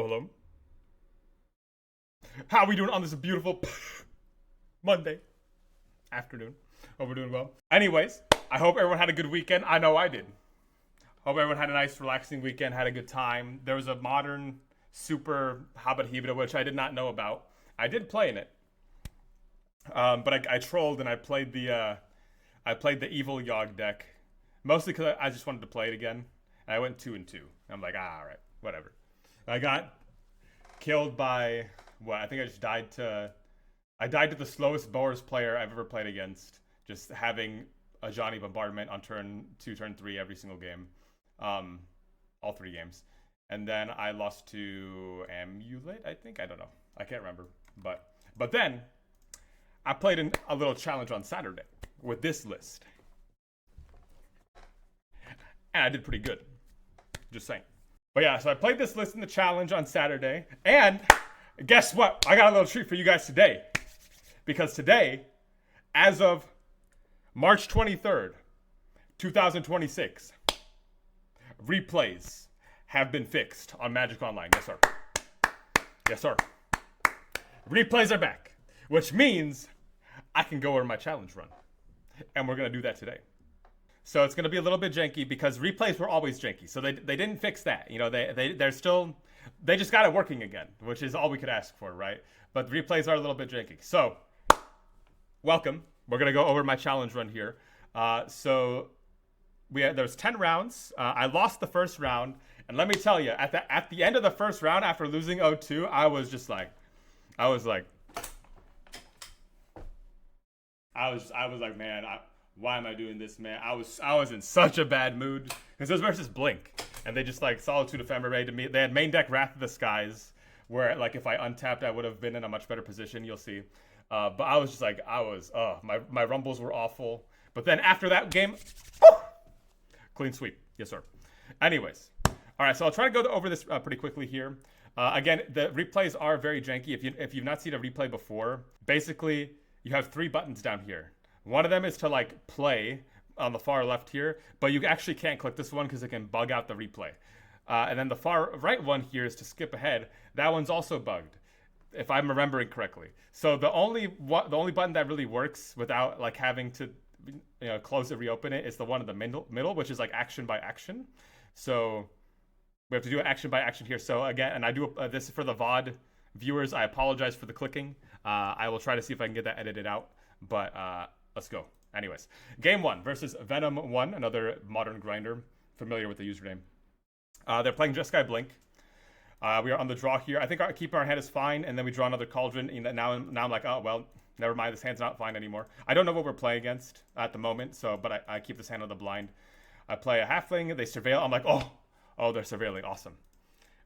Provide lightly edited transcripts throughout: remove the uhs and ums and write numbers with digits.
Hello, hello. How are we doing on this beautiful Monday afternoon? Hope we're doing well. Anyways, I hope everyone had a good weekend. I know I did. Hope everyone had a nice, relaxing weekend, had a good time. There was a modern super Habit Hibida, which I did not know about. I did play in it, but I trolled and I played the evil Yawg deck, mostly because I just wanted to play it again. And I went 2-2. I'm like, all right, whatever. I got killed by what? I think I died to the slowest Boros player I've ever played against. Just having a Johnny bombardment on turn 2, turn 3 every single game, all 3 games, and then I lost to Amulet. I think, I don't know. I can't remember. But then I played in a little challenge on Saturday with this list, and I did pretty good. Just saying. But yeah, so I played this list in the challenge on Saturday, and guess what? I got a little treat for you guys today. Because today, as of March 23rd, 2026, replays have been fixed on Magic Online. Yes, sir. Yes, sir. Replays are back, which means I can go over my challenge run. And we're going to do that today. So it's going to be a little bit janky because replays were always janky. So they didn't fix that. You know, they're still, they just got it working again, which is all we could ask for, right? But the replays are a little bit janky. So welcome. We're going to go over my challenge run here. There's 10 rounds. I lost the first round. And let me tell you, at the end of the first round, after losing 0-2, I was like, man, why am I doing this, man? I was in such a bad mood because it was versus Blink, and they just like Solitude Ephemerate to me. They had main deck Wrath of the Skies, where like if I untapped, I would have been in a much better position. You'll see, but I was just like my rumbles were awful. But then after that game, clean sweep, yes sir. Anyways, all right, so I'll try to go over this pretty quickly here. Again, the replays are very janky. If you've not seen a replay before, basically you have 3 buttons down here. One of them is to like play on the far left here, but you actually can't click this one because it can bug out the replay. And then the far right one here is to skip ahead. That one's also bugged, if I'm remembering correctly. So the only button that really works without like having to close it, reopen it, is the one in the middle, which is like action by action. So we have to do an action by action here. So again, and I do this for the VOD viewers. I apologize for the clicking. I will try to see if I can get that edited out. But let's go. Anyways, game 1 versus Venom1, another modern grinder, familiar with the username. They're playing Jeskai Blink. We are on the draw here. I think our keep our hand is fine, and then we draw another Cauldron. And now I'm like, oh well, never mind. This hand's not fine anymore. I don't know what we're playing against at the moment, but I keep this hand on the blind. I play a Halfling. They surveil. I'm like, oh, they're surveilling. Awesome.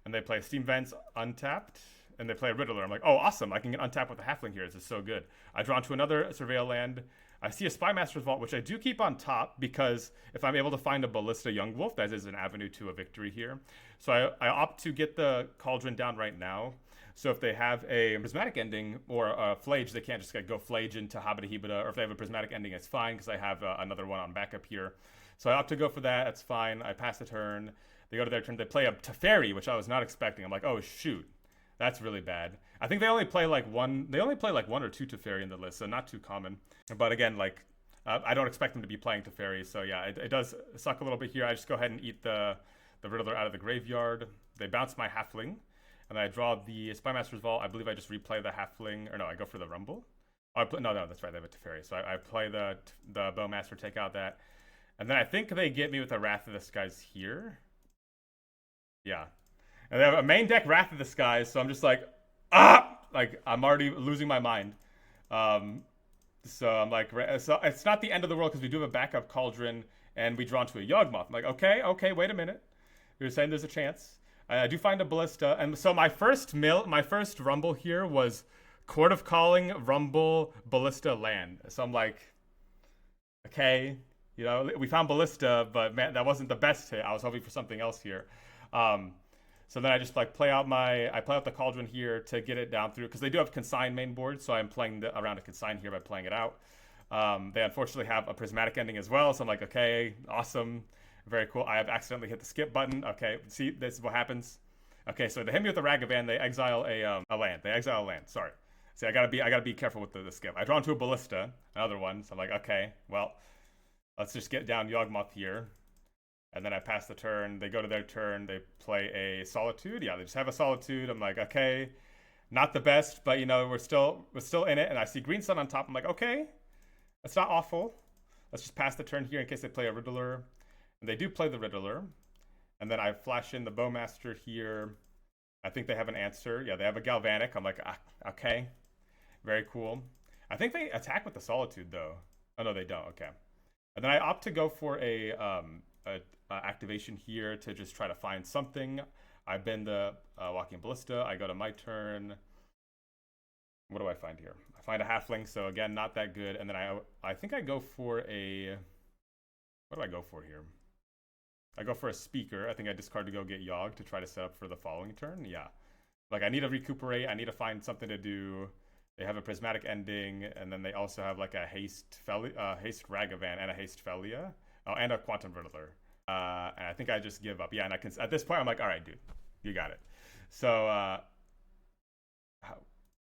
And they play Steam Vents untapped. And they play a Riddler. I'm like, oh, awesome. I can get untapped with a Halfling here. This is so good. I draw into another Surveil land. I see a Spymaster's Vault, which I do keep on top because if I'm able to find a Ballista Yawgmoth, that is an avenue to a victory here. So I opt to get the Cauldron down right now. So if they have a Prismatic Ending or a Flage, they can't just go Flage into Habit Hibida. Or if they have a Prismatic Ending, it's fine because I have another one on backup here. So I opt to go for that. That's fine. I pass the turn. They go to their turn. They play a Teferi, which I was not expecting. I'm like, oh, shoot. That's really bad. I think they only play like one. They only play like 1 or 2 Teferi in the list, so not too common. But again, like I don't expect them to be playing Teferi, so yeah, it does suck a little bit here. I just go ahead and eat the Riddler out of the graveyard. They bounce my Halfling, and then I draw the Spymaster's Vault. I believe I just replay the Halfling, or no, I go for the Rumble. Oh, no, that's right. They have a Teferi, so I play the Bowmaster, take out that, and then I think they get me with the Wrath of the Skies here. Yeah. And they have a main deck Wrath of the Skies, so I'm just like, like I'm already losing my mind. So I'm like, so it's not the end of the world because we do have a backup Cauldron and we draw into a Yawgmoth. I'm like, okay, wait a minute. You're saying there's a chance. I do find a Ballista, and so my first Rumble here was Court of Calling, Rumble, Ballista, land. So I'm like, okay, we found Ballista, but man, that wasn't the best hit. I was hoping for something else here. So then I just like play out the Cauldron here to get it down through because they do have Consign main board, so I'm playing around a Consign here by playing it out. They unfortunately have a Prismatic Ending as well, so I'm like, okay, awesome, very cool. I have accidentally hit the skip button. Okay, see, this is what happens. Okay, so they hit me with the Ragavan. They exile a land. They exile a land. Sorry. See, I gotta be careful with the skip. I draw into a Ballista, another one. So I'm like, okay, well, let's just get down Yawgmoth here. And then I pass the turn. They go to their turn. They play a Solitude. Yeah, they just have a Solitude. I'm like, okay, not the best, but you know, we're still in it. And I see Green Sun on top. I'm like, okay, that's not awful. Let's just pass the turn here in case they play a Riddler. And they do play the Riddler. And then I flash in the Bowmaster here. I think they have an answer. Yeah, they have a Galvanic. I'm like, okay, very cool. I think they attack with the Solitude though. Oh no, they don't. Okay. And then I opt to go for a activation here to just try to find something. I bend the Walking Ballista. I go to my turn. What do I find here? I find a Halfling, so again, not that good. And then I think I go for a... What do I go for here? I go for a Speaker. I think I discard to go get Yawg to try to set up for the following turn. Yeah. Like, I need to recuperate. I need to find something to do. They have a Prismatic Ending, and then they also have like a Haste Ragavan and a Haste Felia. Oh, and a Quantum Riddler. And I think I just give up. Yeah, and I can at this point I'm like, all right, dude, you got it. So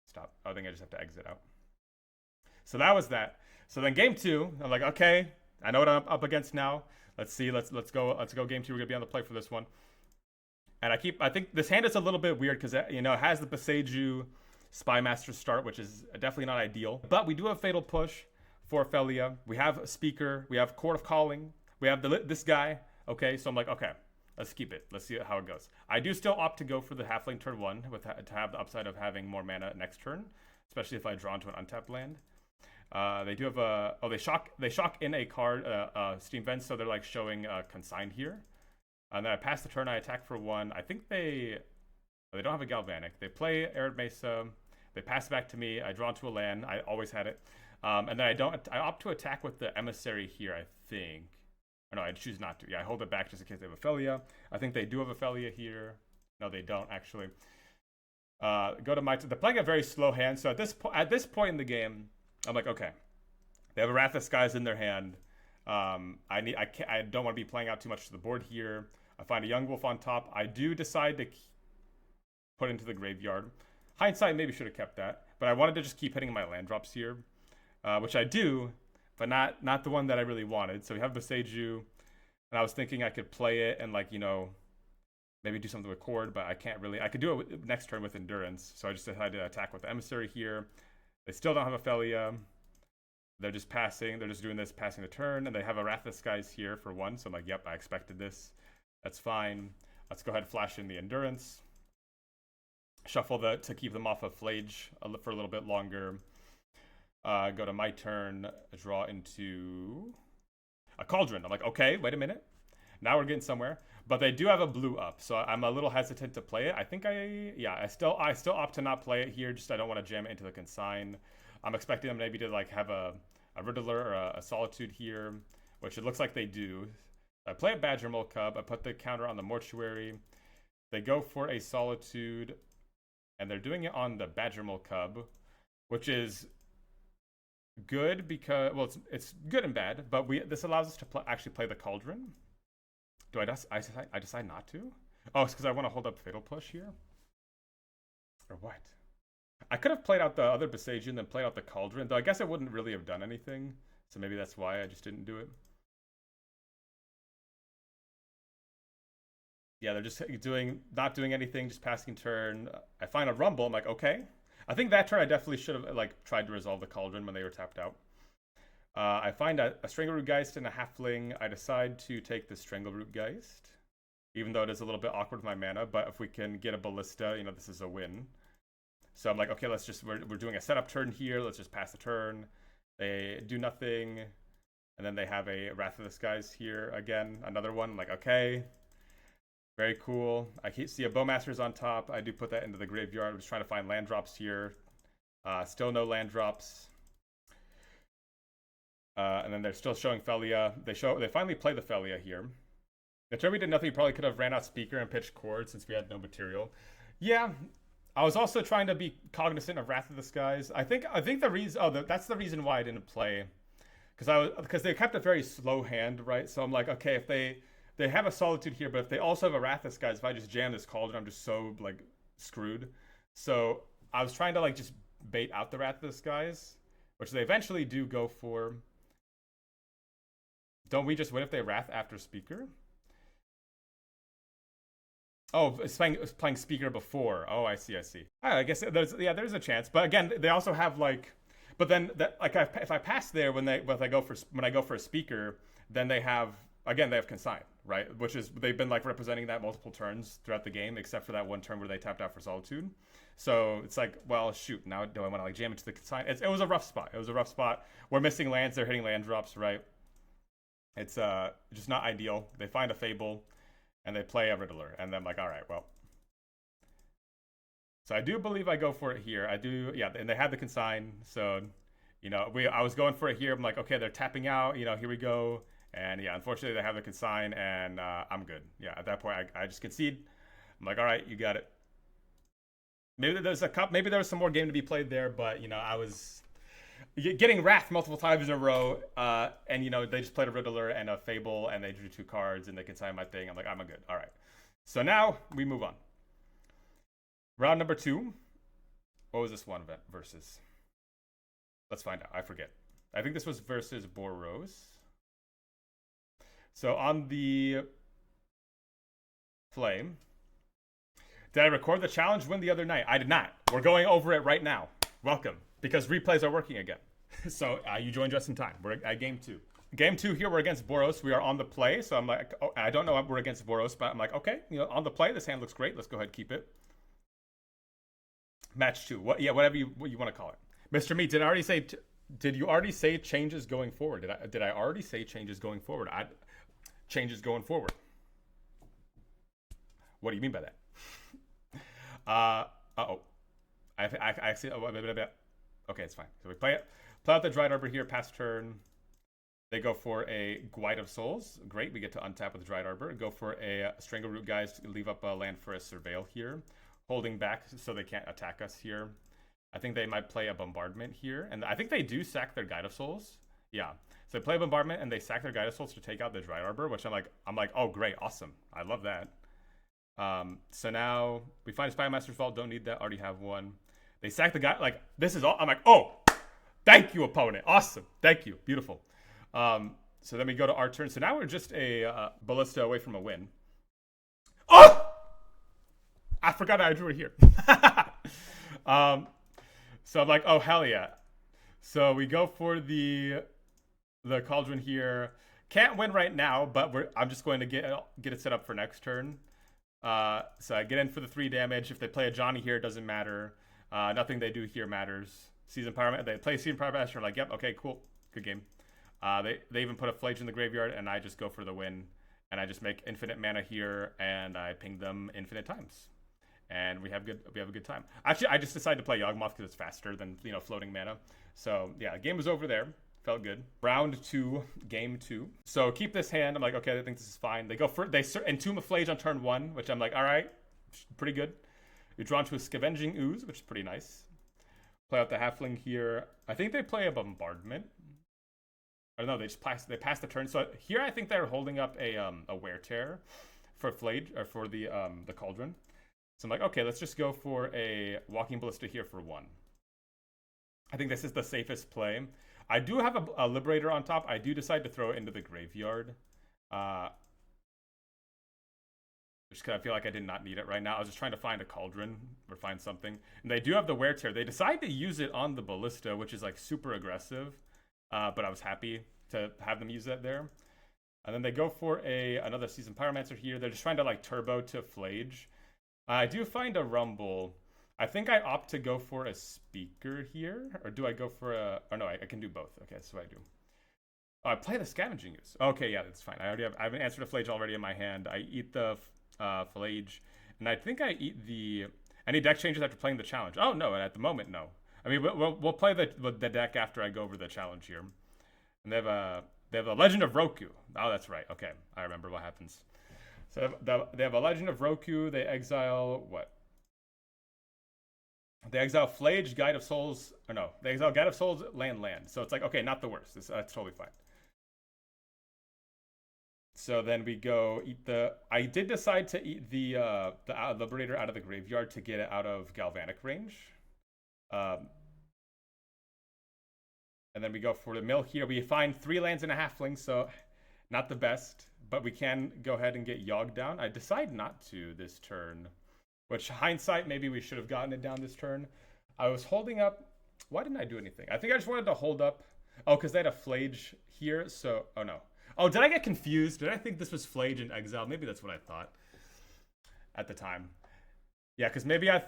stop. I think I just have to exit out. So that was that. So then game 2, I'm like, okay, I know what I'm up against now. Let's see. Let's go game 2. We're gonna be on the play for this one. And I think this hand is a little bit weird because you know it has the Boseiju Spymaster start, which is definitely not ideal. But we do have Fatal Push for Felia. We have a Speaker. We have Chord of Calling. We have this guy. Okay, so I'm like, okay, let's keep it. Let's see how it goes. I do still opt to go for the Halfling turn 1 to have the upside of having more mana next turn, especially if I draw into an untapped land. They do have a... Oh, they shock in a card, Steam Vents, so they're like showing Consign here. And then I pass the turn, I attack for 1. I think they don't have a Galvanic. They play Arid Mesa. They pass it back to me. I draw into a land. I always had it. And then I opt to attack with the Emissary here, I think. Or no, I choose not to. Yeah, I hold it back just in case they have a Felia. I think they do have a Felia here. No, they don't, actually. Go to my... They're playing a very slow hand, so at this point in the game, I'm like, okay. They have a Wrath of Skies in their hand. I don't want to be playing out too much to the board here. I find a Young Wolf on top. I do decide to put into the graveyard. Hindsight, maybe should have kept that. But I wanted to just keep hitting my land drops here, which I do, but not the one that I really wanted. So we have Boseiju, and I was thinking I could play it and, like, you know, maybe do something with Chord, but I can't really. I could do it next turn with Endurance, so I just decided to attack with the Emissary here. They still don't have a Felia. They're just passing. They're just doing this, passing the turn, and they have a Wrath of Skies here for 1, so I'm like, yep, I expected this. That's fine. Let's go ahead and flash in the Endurance. Shuffle to keep them off of Flage for a little bit longer. Go to my turn, draw into a Cauldron. I'm like, okay, wait a minute. Now we're getting somewhere. But they do have a blue up, so I'm a little hesitant to play it. I think I still opt to not play it here, just I don't want to jam it into the Consign. I'm expecting them maybe to like have a Riddler or a Solitude here, which it looks like they do. I play a Badger Mole Cub. I put the counter on the Mortuary. They go for a Solitude, and they're doing it on the Badger Mole Cub, which is good because, well, it's good and bad, but this allows us to actually play the Cauldron. Do I decide not to? Oh, it's because I want to hold up Fatal Push here? Or what? I could have played out the other Boseiju and then played out the Cauldron, though I guess it wouldn't really have done anything. So maybe that's why I just didn't do it. Yeah, they're just not doing anything, just passing turn. I find a Rumble, I'm like, okay. I think that turn I definitely should have like tried to resolve the Cauldron when they were tapped out. I find a Strangleroot Geist and a Halfling. I decide to take the Strangleroot Geist, even though it is a little bit awkward with my mana. But if we can get a Ballista, you know, this is a win. So I'm like, okay, we're doing a setup turn here. Let's just pass the turn. They do nothing, and then they have a Wrath of the Skies here again, another one. I'm like, okay, very cool. I see a Bowmaster's on top. I do put that into the graveyard. I'm just trying to find land drops here. Still no land drops. And then they're still showing Felia. They finally play the Felia here. The turn we did nothing, we probably could have ran out Speaker and pitched Chord since we had no material. Yeah, I was also trying to be cognizant of Wrath of the Skies. I think the reason that's the reason why I didn't play, because they kept a very slow hand, right? So I'm like, okay, if they they have a Solitude here, but if they also have a Wrath of Skies, if I just jam this Cauldron, I'm just so like screwed. So I was trying to like just bait out the Wrath of the Skies, which they eventually do go for. Don't we just win if they Wrath after Speaker? Oh, it's playing Speaker before. Oh, I see. I guess there's a chance, but again, they also have like, but then that like if I pass there when I go for a Speaker, then they have Consign, right? Which is they've been like representing that multiple turns throughout the game, except for that one turn where they tapped out for Solitude. So it's like, well, shoot, now do I want to like jam into the Consign? It was a rough spot. We're missing lands. They're hitting land drops, right? It's just not ideal. They find a Fable, and they play a Riddler, and then I'm like, all right, well. So I do believe I go for it here. I do, yeah, and they had the Consign, so, you know, I was going for it here. I'm like, okay, they're tapping out, you know, here we go. And yeah, unfortunately, they have the Consign, and I'm good. Yeah, at that point, I just concede. I'm like, all right, you got it. Maybe there was some more game to be played there, but, you know, I was getting Wrath multiple times in a row, and you know they just played a Riddler and a Fable, and they drew 2 cards, and they consigned my thing. I'm like, I'm good. All right. So now we move on. Round number 2. What was this one versus? Let's find out. I forget. I think this was versus Boros. So on the Flame, did I record the challenge win the other night? I did not. We're going over it right now. Welcome. Because replays are working again. So you joined just in time. We're at game 2. Game 2 here, we're against Boros. We are on the play. So I'm like, oh, I don't know if we're against Boros, but I'm like, okay, you know, on the play, this hand looks great. Let's go ahead and keep it. Match 2. Whatever you want to call it. Mr. Meat, did you already say changes going forward? Did I already say changes going forward? Changes going forward. What do you mean by that? Uh-oh. I actually, okay, it's fine. So we play out the Dried Arbor here, pass turn. They go for a Guide of Souls. Great, we get to untap with Dried Arbor. Go for a Strangleroot, guys, to leave up a land for a Surveil here. Holding back so they can't attack us here. I think they might play a Bombardment here. And I think they do sack their Guide of Souls. Yeah. So they play a Bombardment and they sack their Guide of Souls to take out the Dried Arbor, which I'm like, oh, great, awesome. I love that. So now we find a Spymaster's Vault. Don't need that. Already have one. They sack the guy. Like, this is all. I'm like, oh, thank you, opponent. Awesome. Thank you. Beautiful. So then we go to our turn. So now we're just a Ballista away from a win. Oh! I forgot I drew it here. So I'm like, oh, hell yeah. So we go for the Cauldron here. Can't win right now, but I'm just going to get it set up for next turn. So I get in for the 3 damage. If they play a Johnny here, it doesn't matter. Nothing they do here matters. Season Power. They play Season Power Master. I'm like, yep, okay, cool, good game. They even put a Flage in the graveyard, and I just go for the win. And I just make infinite mana here, and I ping them infinite times, and we have a good time. Actually, I just decided to play Yawgmoth because it's faster than floating mana. So yeah, the game was over there. Felt good. Round 2, game 2. So keep this hand. I'm like, okay, I think this is fine. They Entomb a Flage on turn 1, which I'm like, all right, pretty good. You're drawn to a Scavenging Ooze, which is pretty nice. Play out the Halfling here. I think they play a Bombardment. I don't know. They pass the turn. So here I think they're holding up a Wear Tear for Flage or for the Cauldron. So I'm like, okay, let's just go for a Walking Ballista here for 1. I think this is the safest play. I do have a Liberator on top. I do decide to throw it into the graveyard. Just because I feel like I did not need it right now. I was just trying to find a Cauldron or find something. And they do have the Wear Tear. They decide to use it on the Ballista, which is like super aggressive. But I was happy to have them use that there. And then they go for another Season Pyromancer here. They're just trying to like turbo to Flage. I do find a Rumble. I think I opt to go for a Speaker here. Or do I go for a... Oh, no, I can do both. Okay, that's what I do. Oh, I play the Scavenging Ooze. Okay, yeah, that's fine. I have an answer to Flage already in my hand. I eat the Flage. And I think I eat the... Any deck changes after playing the challenge? Oh, no, and at the moment, no. I mean, we'll play the deck after I go over the challenge here. And they have a Legend of Roku. Oh, that's right. Okay, I remember what happens. So they have a Legend of Roku. They exile what? They exile Flage, Guide of Souls. Or no, they exile Guide of Souls, land. So it's like, okay, not the worst. That's totally fine. So then we go eat the. I did decide to eat the Liberator out of the graveyard to get it out of Galvanic range. And then we go for the mill here. We find 3 lands and a halfling, so not the best. But we can go ahead and get Yawg down. I decide not to this turn. Which, hindsight, maybe we should have gotten it down this turn. I was holding up. Why didn't I do anything? I think I just wanted to hold up. Oh, because they had a Flage here, so. Oh, no. Oh, did I get confused? Did I think this was Flage in Exile? Maybe that's what I thought at the time. Yeah, because maybe I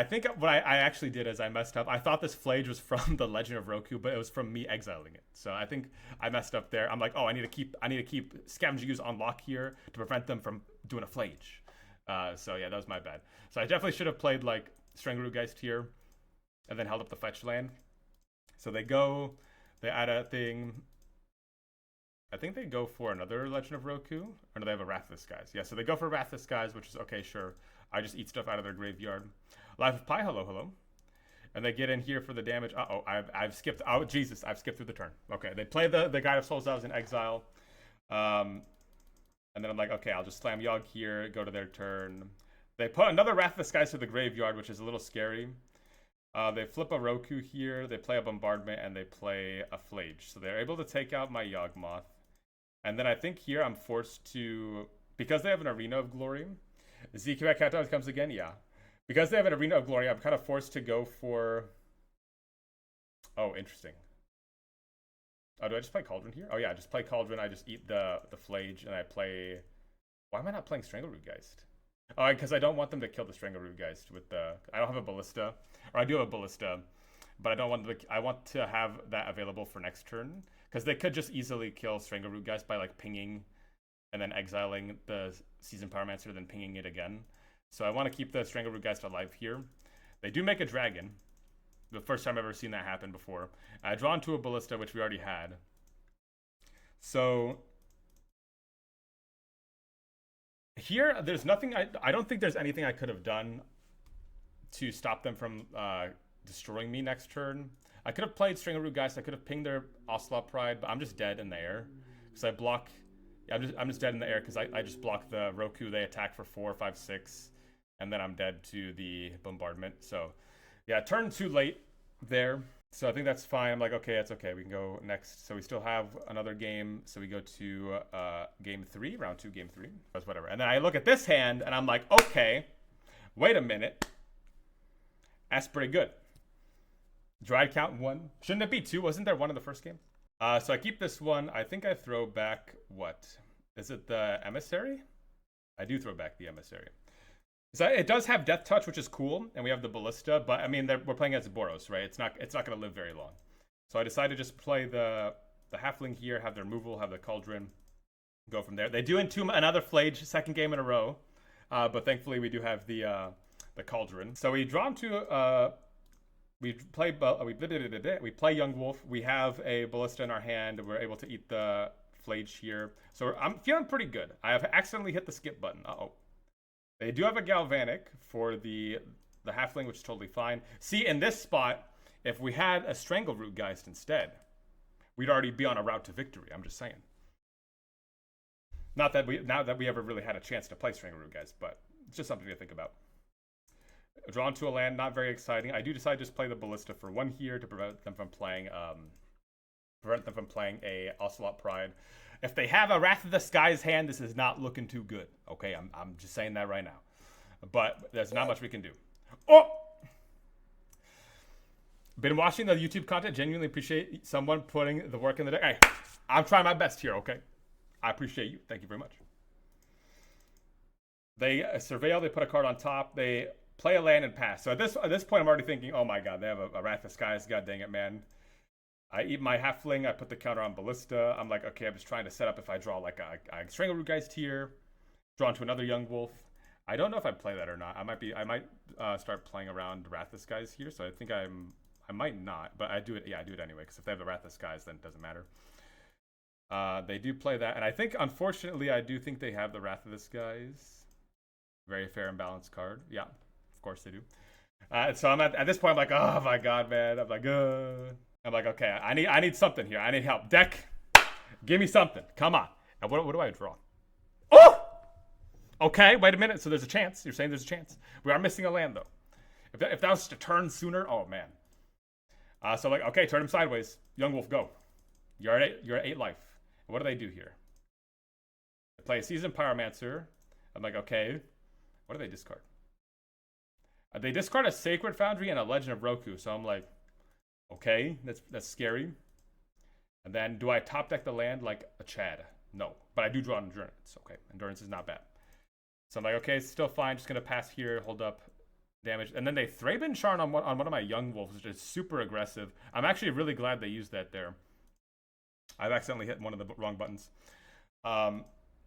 think what I actually did is I messed up. I thought this Flage was from the Legend of Roku, but it was from me exiling it. So I think I messed up there. I'm like, oh, I need to keep Scavenging Ooze on lock here to prevent them from doing a Flage. So yeah, that was my bad. So I definitely should have played like Stranglerootgeist here, and then held up the fetch land. So they add a thing. I think they go for another Legend of Roku, or do they have a Wrath of the Skies? Yeah, so they go for Wrath of the Skies, which is okay, sure. I just eat stuff out of their graveyard. Life of Pi, hello. And they get in here for the damage. Uh-oh, I've skipped. Oh, Jesus, I've skipped through the turn. Okay, they play the Guide of Souls that was in exile. And then I'm like, okay, I'll just slam Yawg here, go to their turn. They put another Wrath of the Skies to the graveyard, which is a little scary. They flip a Roku here, they play a Bombardment, and they play a Flage. So they're able to take out my Yawgmoth. And then I think here I'm forced to, because they have an Arena of Glory. ZQ Cat comes again, yeah. Because they have an Arena of Glory, I'm kind of forced to go for. Oh, interesting. Oh, do I just play Cauldron here? Oh yeah, I just play Cauldron. I just eat the Flage, and I play. Why am I not playing Stranglerootgeist? Oh, because I don't want them to kill the Stranglerootgeist with the. I don't have a Ballista, or I do have a Ballista, but I don't want I want to have that available for next turn. Because they could just easily kill Stranglerootgeist by like pinging and then exiling the Seasoned Pyromancer, then pinging it again. So I want to keep the Stranglerootgeist alive here. They do make a dragon. The first time I've ever seen that happen before. I draw into a Ballista, which we already had. So here, there's nothing. I don't think there's anything I could have done to stop them from destroying me next turn. I could have played Stranglerootgeist. I could have pinged their Ocelot Pride, but I'm just dead in the air because I block. Yeah, I'm just dead in the air because I just block the Roku. They attack for 4, 5, 6, and then I'm dead to the Bombardment. So yeah, turn too late there. So I think that's fine. I'm like, okay, that's okay. We can go next. So we still have another game. So we go to game 3, round 2, game 3. That's whatever. And then I look at this hand and I'm like, okay, wait a minute. That's pretty good. Dried count 1. Shouldn't it be 2? Wasn't there 1 in the first game? So I keep this one. I think I throw back what? Is it the Emissary? I do throw back the Emissary. So it does have Death Touch, which is cool, and we have the Ballista, but I mean we're playing as Boros, right? It's not going to live very long. So I decided to just play the Halfling here, have their removal, have the Cauldron, go from there. They do entomb another Flage, second game in a row, but thankfully we do have the Cauldron. So we draw into we play Young Wolf. We have a Ballista in our hand. We're able to eat the Flage here. So I'm feeling pretty good. I have accidentally hit the skip button. Uh-oh. They do have a Galvanic for the Halfling, which is totally fine. See, in this spot, if we had a Stranglerootgeist instead, we'd already be on a route to victory. I'm just saying. Not that we ever really had a chance to play Stranglerootgeist, but it's just something to think about. Drawn to a land, not very exciting. I do decide to just play the Ballista for 1 here to prevent them from playing a Ocelot Pride. If they have a Wrath of the Skies hand, this is not looking too good. Okay, I'm just saying that right now. But there's not much we can do. Oh! Been watching the YouTube content. Genuinely appreciate someone putting the work in the deck. Hey, I'm trying my best here, okay? I appreciate you. Thank you very much. They surveil. They put a card on top. They play a land and pass. So at this point, I'm already thinking, oh my god, they have a Wrath of the Skies. God dang it, man. I eat my Halfling. I put the counter on Ballista. I'm like, okay, I'm just trying to set up if I draw like a Stranglerootgeist here, draw into another Young Wolf. I don't know if I play that or not. I might start playing around Wrath of the Skies here. So I think I might not, but I do it. Yeah, I do it anyway because if they have the Wrath of the Skies, then it doesn't matter. They do play that, and I think unfortunately I do think they have the Wrath of the Skies. Very fair and balanced card. Yeah, of course they do. So I'm at this point. I'm like, oh my god, man. I'm like, okay, I need something here. I need help. Deck, give me something. Come on. And what do I draw? Okay, wait a minute. So there's a chance. You're saying there's a chance. We are missing a land, though. If that was to turn sooner, oh, man. So, like, okay, turn him sideways. Yawgmoth, go. You're at 8 life. What do they do here? They play a Seasoned Pyromancer. I'm like, okay. What do they discard? They discard a Sacred Foundry and a Legend of Roku. So I'm like, okay, that's scary. And then do I top deck the land like a Chad? No. But I do draw Endurance. Okay, Endurance is not bad. So I'm like, okay, it's still fine. Just going to pass here, hold up damage. And then they Thraben Sharn on one of my Yawgmoths, which is super aggressive. I'm actually really glad they used that there. I've accidentally hit one of the wrong buttons.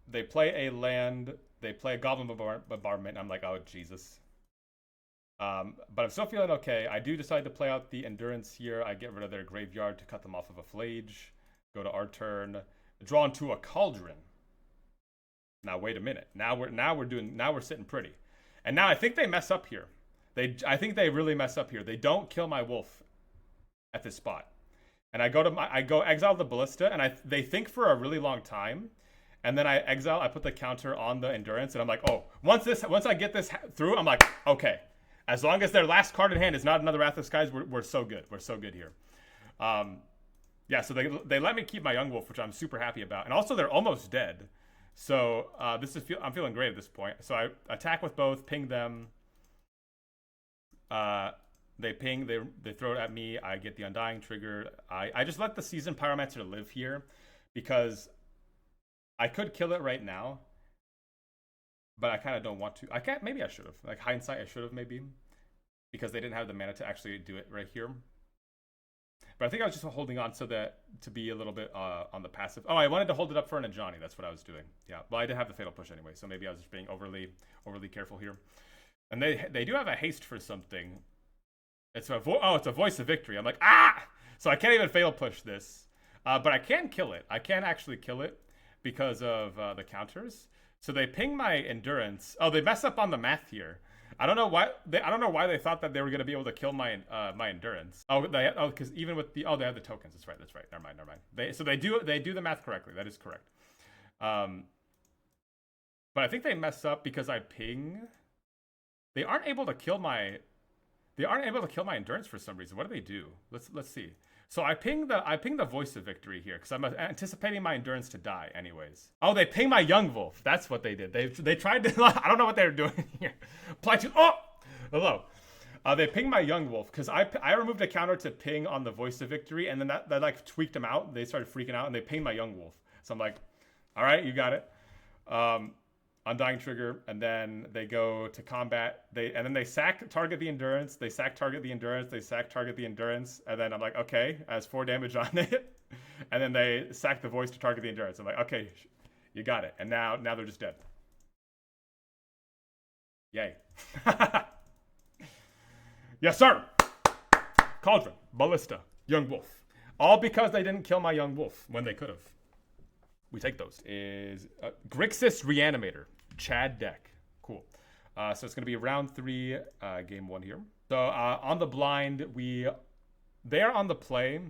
They play a land. They play a Goblin Bombardment. I'm like, oh, Jesus. But I'm still feeling okay. I do decide to play out the Endurance here. I get rid of their graveyard to cut them off of a Flage. Go to our turn. Draw into a Cauldron. Now wait a minute. Now we're sitting pretty. And now I think they mess up here. I think they really mess up here. They don't kill my wolf at this spot. And I go exile the Ballista, and they think for a really long time. And then I put the counter on the Endurance, and I'm like, oh, once I get this through, I'm like, okay. As long as their last card in hand is not another Wrath of Skies, we're so good. We're so good here. Yeah, so they let me keep my Yawgmoth, which I'm super happy about. And also, they're almost dead. So I'm feeling great at this point. So I attack with both, ping them. They ping, they throw it at me. I get the Undying trigger. I just let the Seasoned Pyromancer live here because I could kill it right now. But I kind of don't want to. I can't. Maybe I should have. Like, hindsight, I should have maybe. Because they didn't have the mana to actually do it right here. But I think I was just holding on so that to be a little bit on the passive. Oh, I wanted to hold it up for an Ajani. That's what I was doing. Yeah. Well, I did have the Fatal Push anyway. So maybe I was just being overly careful here. And they do have a haste for something. It's a Voice of Victory. I'm like, ah! So I can't even Fatal Push this. But I can kill it. I can actually kill it because of the counters. So they ping my Endurance. Oh, they mess up on the math here. I don't know why they thought that they were gonna be able to kill my Endurance. Because even with they have the tokens. That's right. Never mind. They do the math correctly. That is correct. But I think they mess up because I ping. They aren't able to kill my Endurance for some reason. What do they do? Let's see. So I ping the Voice of Victory here because I'm anticipating my Endurance to die anyways. Oh, they ping my Yawgmoth. That's what they did. They tried to. I don't know what they were doing here. Apply to. Oh, hello. They ping my Yawgmoth because I removed a counter to ping on the Voice of Victory, and then that like tweaked them out. They started freaking out, and they pinged my Yawgmoth. So I'm like, all right, you got it. Undying trigger, and then they go to combat. And then they sack target the Endurance. They sack target the Endurance. They sack target the Endurance. And then I'm like, okay, has 4 damage on it. And then they sack the Voice to target the Endurance. I'm like, okay, you got it. And now they're just dead. Yay. Yes, sir. Cauldron, Ballista, Yawgmoth. All because they didn't kill my Yawgmoth when they could have. We take those. Is Grixis Reanimator. Chad deck. Cool. So it's going to be round 3, game 1 here. So on the blind, they are on the play.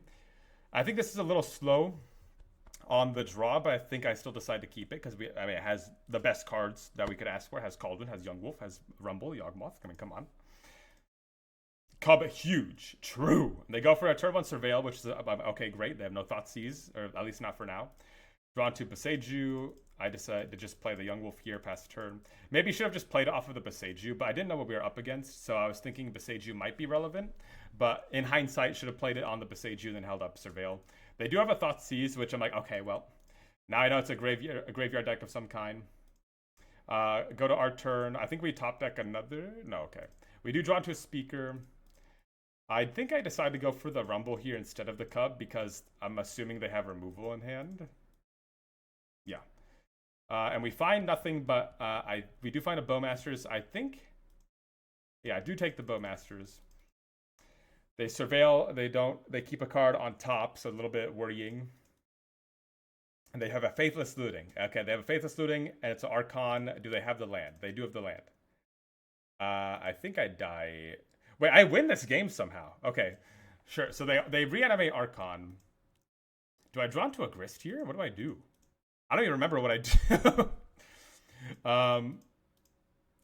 I think this is a little slow on the draw, but I think I still decide to keep it because it has the best cards that we could ask for. It has Cauldron, has Yawgmoth, has Rumble, Yawgmoth. I mean, come on. Cub, huge. True. They go for a turn 1 Surveil, which is okay, great. They have no Thoughtseize, or at least not for now. Drawn to Boseiju. I decided to just play the Yawgmoth here past turn. Maybe should have just played it off of the Boseiju, but I didn't know what we were up against, so I was thinking Boseiju might be relevant. But in hindsight, should have played it on the Boseiju and then held up Surveil. They do have a Thoughtseize, which I'm like, okay, well, now I know it's a graveyard deck of some kind. Go to our turn. I think we top deck another. No, okay. We do draw into a Speaker. I think I decided to go for the Rumble here instead of the Cub because I'm assuming they have removal in hand. Yeah. And we find nothing, but we do find a Bowmasters. I think, yeah, I do take the Bowmasters. They Surveil. They keep a card on top, so a little bit worrying. And they have a Faithless Looting. Okay, they have a Faithless Looting, and it's an Archon. Do they have the land? They do have the land. I think I die. Wait, I win this game somehow. Okay, sure. So they reanimate Archon. Do I draw into a Grist here? What do I do? I don't even remember what I do.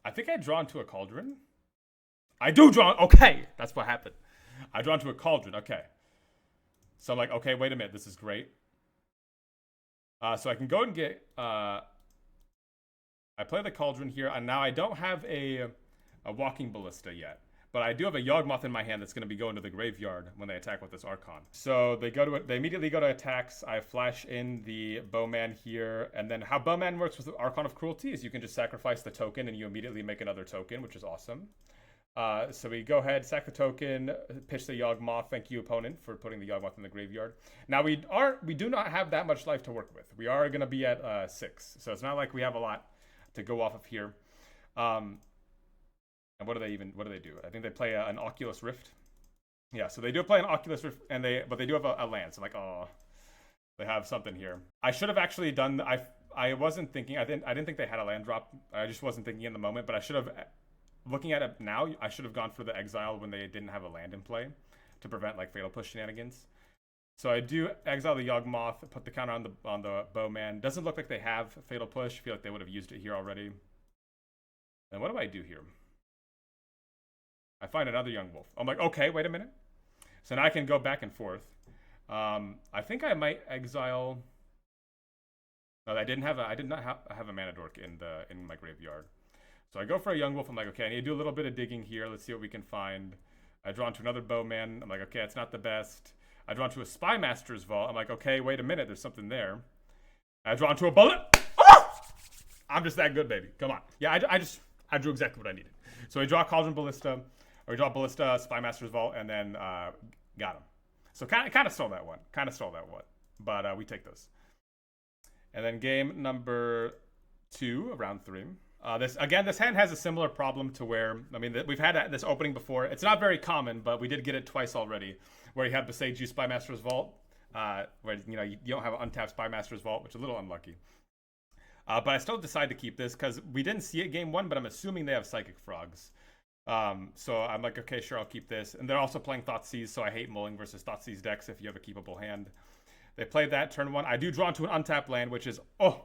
I think I draw into a Cauldron. I do draw. Okay, that's what happened. I draw into a Cauldron. Okay. So I'm like, okay, wait a minute. This is great. So I can go and get. I play the Cauldron here, and now I don't have a Walking Ballista yet. But I do have a Yawgmoth in my hand that's going to be going to the graveyard when they attack with this Archon. So they go to it. They immediately go to attacks. I flash in the Bowman here, and then how Bowman works with the Archon of Cruelty is you can just sacrifice the token and you immediately make another token, which is awesome. So we go ahead, sack the token, pitch the Yawgmoth. Thank you, opponent, for putting the Yawgmoth in the graveyard. Now we do not have that much life to work with. We are going to be at 6, so it's not like we have a lot to go off of here. And what do they do? I think they play an Oculus Rift. Yeah, so they do play an Oculus Rift, but they do have a land. So I'm like, oh, they have something here. I should have actually done. I wasn't thinking. I didn't think they had a land drop. I just wasn't thinking in the moment. But I should have. Looking at it now, I should have gone for the exile when they didn't have a land in play to prevent like fatal push shenanigans. So I do exile the Yawgmoth, put the counter on the Bowman. Doesn't look like they have fatal push. I feel like they would have used it here already. And what do I do here? I find another young wolf. I'm like, okay, wait a minute. So now I can go back and forth. I think I might exile. No, I did not have a mana dork in my graveyard. So I go for a young wolf. I'm like, okay, I need to do a little bit of digging here. Let's see what we can find. I draw into another Bowman. I'm like, okay, it's not the best. I draw into a Spymaster's Vault. I'm like, okay, wait a minute, there's something there. I draw into a bullet. Ah! I'm just that good, baby. Come on. Yeah, I drew exactly what I needed. So I draw Cauldron Ballista. Or we draw Ballista, Spymaster's Vault, and then got him. So kind of stole that one. But we take those. And then game number 2 of round 3. This hand has a similar problem to where, I mean, we've had this opening before. It's not very common, but we did get it twice already, where you have Besage use Spymaster's Vault, where you don't have an untapped Spymaster's Vault, which is a little unlucky. But I still decide to keep this because we didn't see it game 1, but I'm assuming they have Psychic Frogs. So I'm like, okay, sure, I'll keep this. And they're also playing Thoughtseize, so I hate mulling versus Thoughtseize decks if you have a keepable hand. They played that turn 1. I do draw into an untapped land, which is, oh,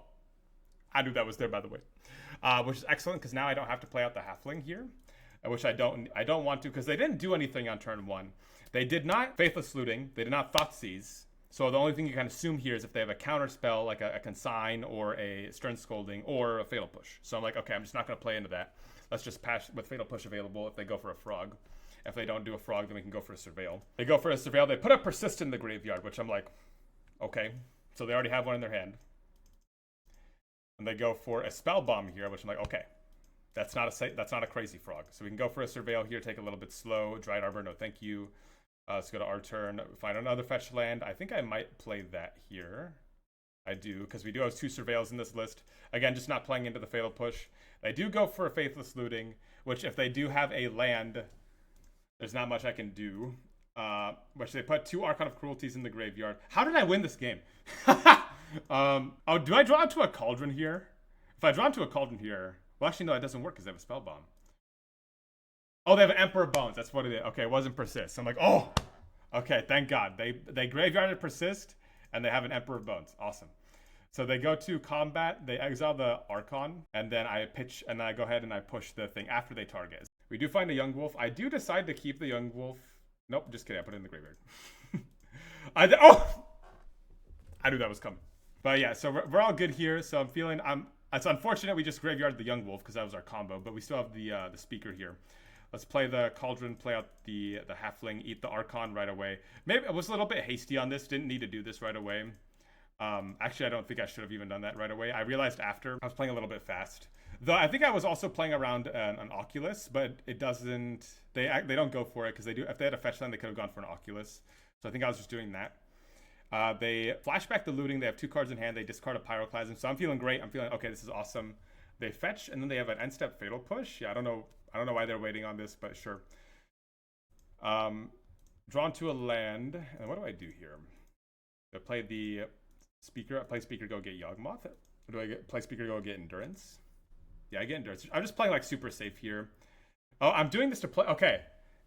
I knew that was there, by the way. Which is excellent, because now I don't have to play out the Halfling here, which I don't want to, because they didn't do anything on turn 1. They did not Faithless Looting, they did not Thoughtseize. So the only thing you can assume here is if they have a counter spell, like a Consign or a Stern Scolding or a Fatal Push. So I'm like, okay, I'm just not going to play into that. Let's just pass with Fatal Push available if they go for a Frog. If they don't do a Frog, then we can go for a Surveil. They go for a Surveil. They put a Persist in the graveyard, which I'm like, okay. So they already have one in their hand. And they go for a Spell Bomb here, which I'm like, okay. That's not a crazy Frog. So we can go for a Surveil here, take a little bit slow. Dried Arbor, no thank you. Let's go to our turn. Find another fetch land. I think I might play that here. I do, because we do have 2 Surveils in this list. Again, just not playing into the Fatal Push. They do go for a Faithless Looting, which if they do have a land, there's not much I can do. Which they put 2 Archon of Cruelties in the graveyard. How did I win this game? Oh, do I draw into a Cauldron here? If I draw into a Cauldron here... Well, actually, no, that doesn't work because they have a Spell Bomb. Oh, they have an Emperor Bones. That's what it is. Okay, it wasn't Persist. I'm like, oh! Okay, thank God. They graveyarded Persist, and they have an Emperor Bones. Awesome. So they go to combat, they exile the Archon, and then I pitch, and then I go ahead and I push the thing after they target. We do find a Young Wolf. I do decide to keep the Young Wolf. Nope, just kidding. I put it in the graveyard. I knew that was coming. But yeah, so we're all good here. So I'm feeling, it's unfortunate we just graveyarded the Young Wolf because that was our combo, but we still have the speaker here. Let's play the Cauldron, play out the Halfling, eat the Archon right away. Maybe I was a little bit hasty on this. Didn't need to do this right away. Actually, I don't think I should have even done that right away. I realized after I was playing a little bit fast. Though I think I was also playing around an Oculus, but it doesn't. They don't go for it because they do. If they had a fetch land, they could have gone for an Oculus. So I think I was just doing that. They flashback the looting. They have 2 cards in hand. They discard a Pyroclasm. So I'm feeling great. I'm feeling okay. This is awesome. They fetch and then they have an end step Fatal Push. Yeah, I don't know why they're waiting on this, but sure. Drawn to a land. And what do I do here? I play the Speaker. I play Speaker, go get Yawgmoth. Or do I play Speaker, go get Endurance? Yeah, I get Endurance. I'm just playing like super safe here. Oh, I'm doing this to play. Okay,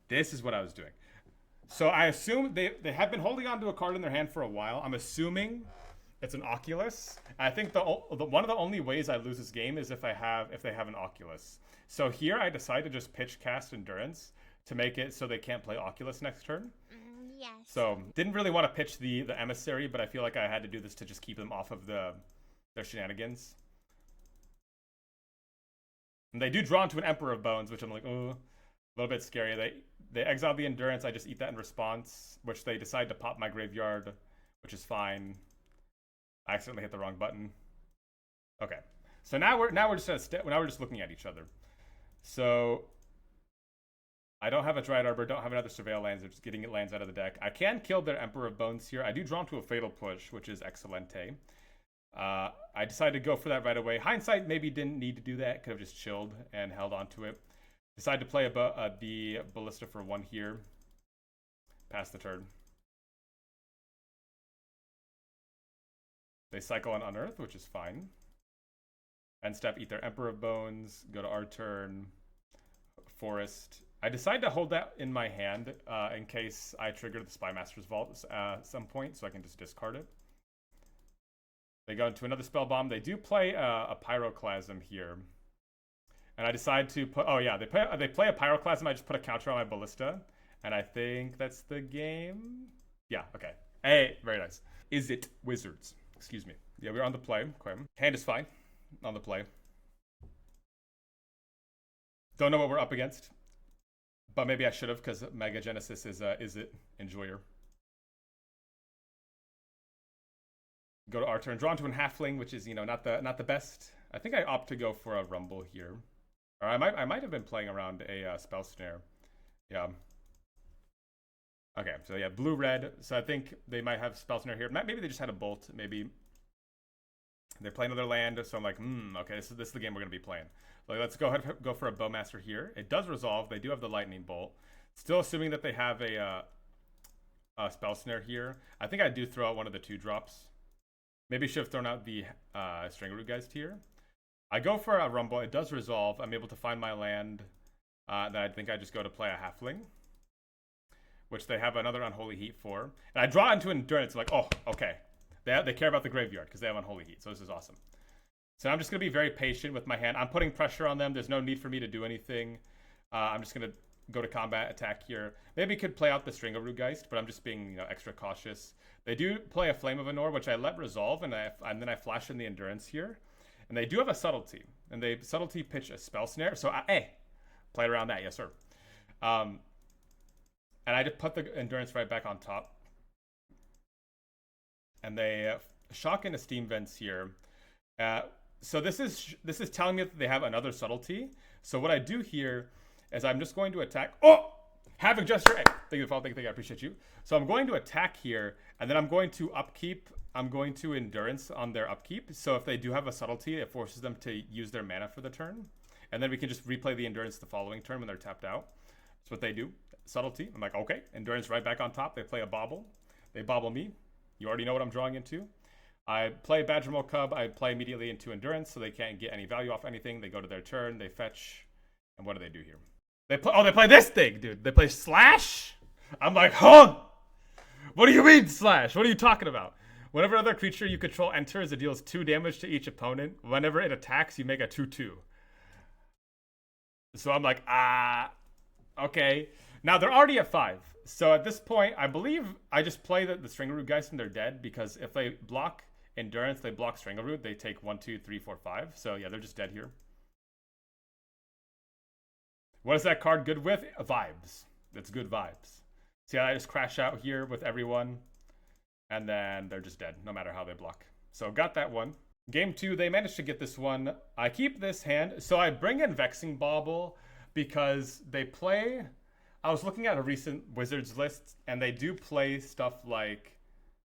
this is what I was doing. So I assume they have been holding on to a card in their hand for a while. I'm assuming It's an Oculus. I think one of the only ways I lose this game is if they have an Oculus. So here I decide to just pitch cast Endurance to make it so they can't play Oculus next turn. Yes. So didn't really want to pitch the Emissary, but I feel like I had to do this to just keep them off of their shenanigans. And they do draw into an Emperor of Bones, which I'm like, oh, a little bit scary. They exile the Endurance. I just eat that in response, which they decide to pop my graveyard, which is fine. I accidentally hit the wrong button. Okay, so now we're just looking at each other. So I don't have a Dryad Arbor, don't have another Surveil lands. They're just getting lands out of the deck. I can kill their Emperor of Bones here. I do draw into a Fatal Push, which is Excelente. I decided to go for that right away. Hindsight, maybe didn't need to do that. Could have just chilled and held on to it. Decided to play the Ballista for 1 here. Pass the turn. They cycle on Unearth, which is fine. End step, eat their Emperor of Bones. Go to our turn. Forest. I decide to hold that in my hand in case I trigger the Spymaster's Vault at some point, so I can just discard it. They go into another Spell Bomb. They do play a Pyroclasm here. And I decide to put... Oh, yeah. They play a Pyroclasm. I just put a counter on my Ballista. And I think that's the game. Yeah, okay. Hey, very nice. Izzet Wizards. Excuse me. Yeah, we're on the play. Okay. Hand is fine. On the play. Don't know what we're up against. But maybe I should have, because Mega Genesis is Izzet Enjoyer. Go to our turn. Draw into a Halfling, which is, not the best. I think I opt to go for a Rumble here. Or I might have been playing around a Spell Snare. Yeah. Okay, so yeah, blue-red. So I think they might have Spell Snare here. Maybe they just had a Bolt. Maybe they play another land. So I'm like, okay, this is the game we're going to be playing. Like, let's go ahead and go for a Bowmaster here. It does resolve. They do have the Lightning Bolt. Still assuming that they have a Spell Snare here. I think I do throw out one of the 2-drops. Maybe should have thrown out the Stringeroo Geist here. I go for a Rumble. It does resolve. I'm able to find my land. Then I think I just go to play a Halfling, which they have another Unholy Heat for. And I draw into Endurance. I'm like, oh, okay. They care about the graveyard because they have Unholy Heat. So this is awesome. So I'm just going to be very patient with my hand. I'm putting pressure on them. There's no need for me to do anything. I'm just going to go to combat, attack here. Maybe could play out the Stringeroo Geist, but I'm just being extra cautious. They do play a Flame of Anor, which I let resolve, and then I flash in the Endurance here. And they do have a Subtlety, and they Subtlety pitch a Spell Snare. So, play around that, yes, sir. And I just put the Endurance right back on top. And they shock into Steam Vents here. So this is telling me that they have another Subtlety. So what I do here is I'm just going to attack. Oh! Havoc Gesture. Hey, thank you for following. Thank you. I appreciate you. So I'm going to attack here, and then I'm going to upkeep. I'm going to Endurance on their upkeep. So if they do have a Subtlety, it forces them to use their mana for the turn. And then we can just replay the Endurance the following turn when they're tapped out. That's what they do. Subtlety. I'm like, okay. Endurance right back on top. They play a Bobble. They bobble me. You already know what I'm drawing into. I play Badgermole Cub. I play immediately into Endurance, so they can't get any value off anything. They go to their turn. They fetch. And what do they do here? They play this thing, dude. They play Slash? I'm like, huh? What do you mean, Slash? What are you talking about? Whenever another creature you control enters, it deals 2 damage to each opponent. Whenever it attacks, you make a 2/2. So I'm like, okay. Now, they're already at 5. So at this point, I believe I just play the Stringeroo Geist and they're dead, because if they block Endurance, they block Stringeroo, they take 1, 2, 3, 4, 5. So yeah, they're just dead here. What is that card good with? Vibes. It's good vibes. See how I just crash out here with everyone, and then they're just dead, no matter how they block. So got that one. Game 2, they managed to get this one. I keep this hand. So I bring in Vexing Bauble because they play... I was looking at a recent Wizards list, and they do play stuff like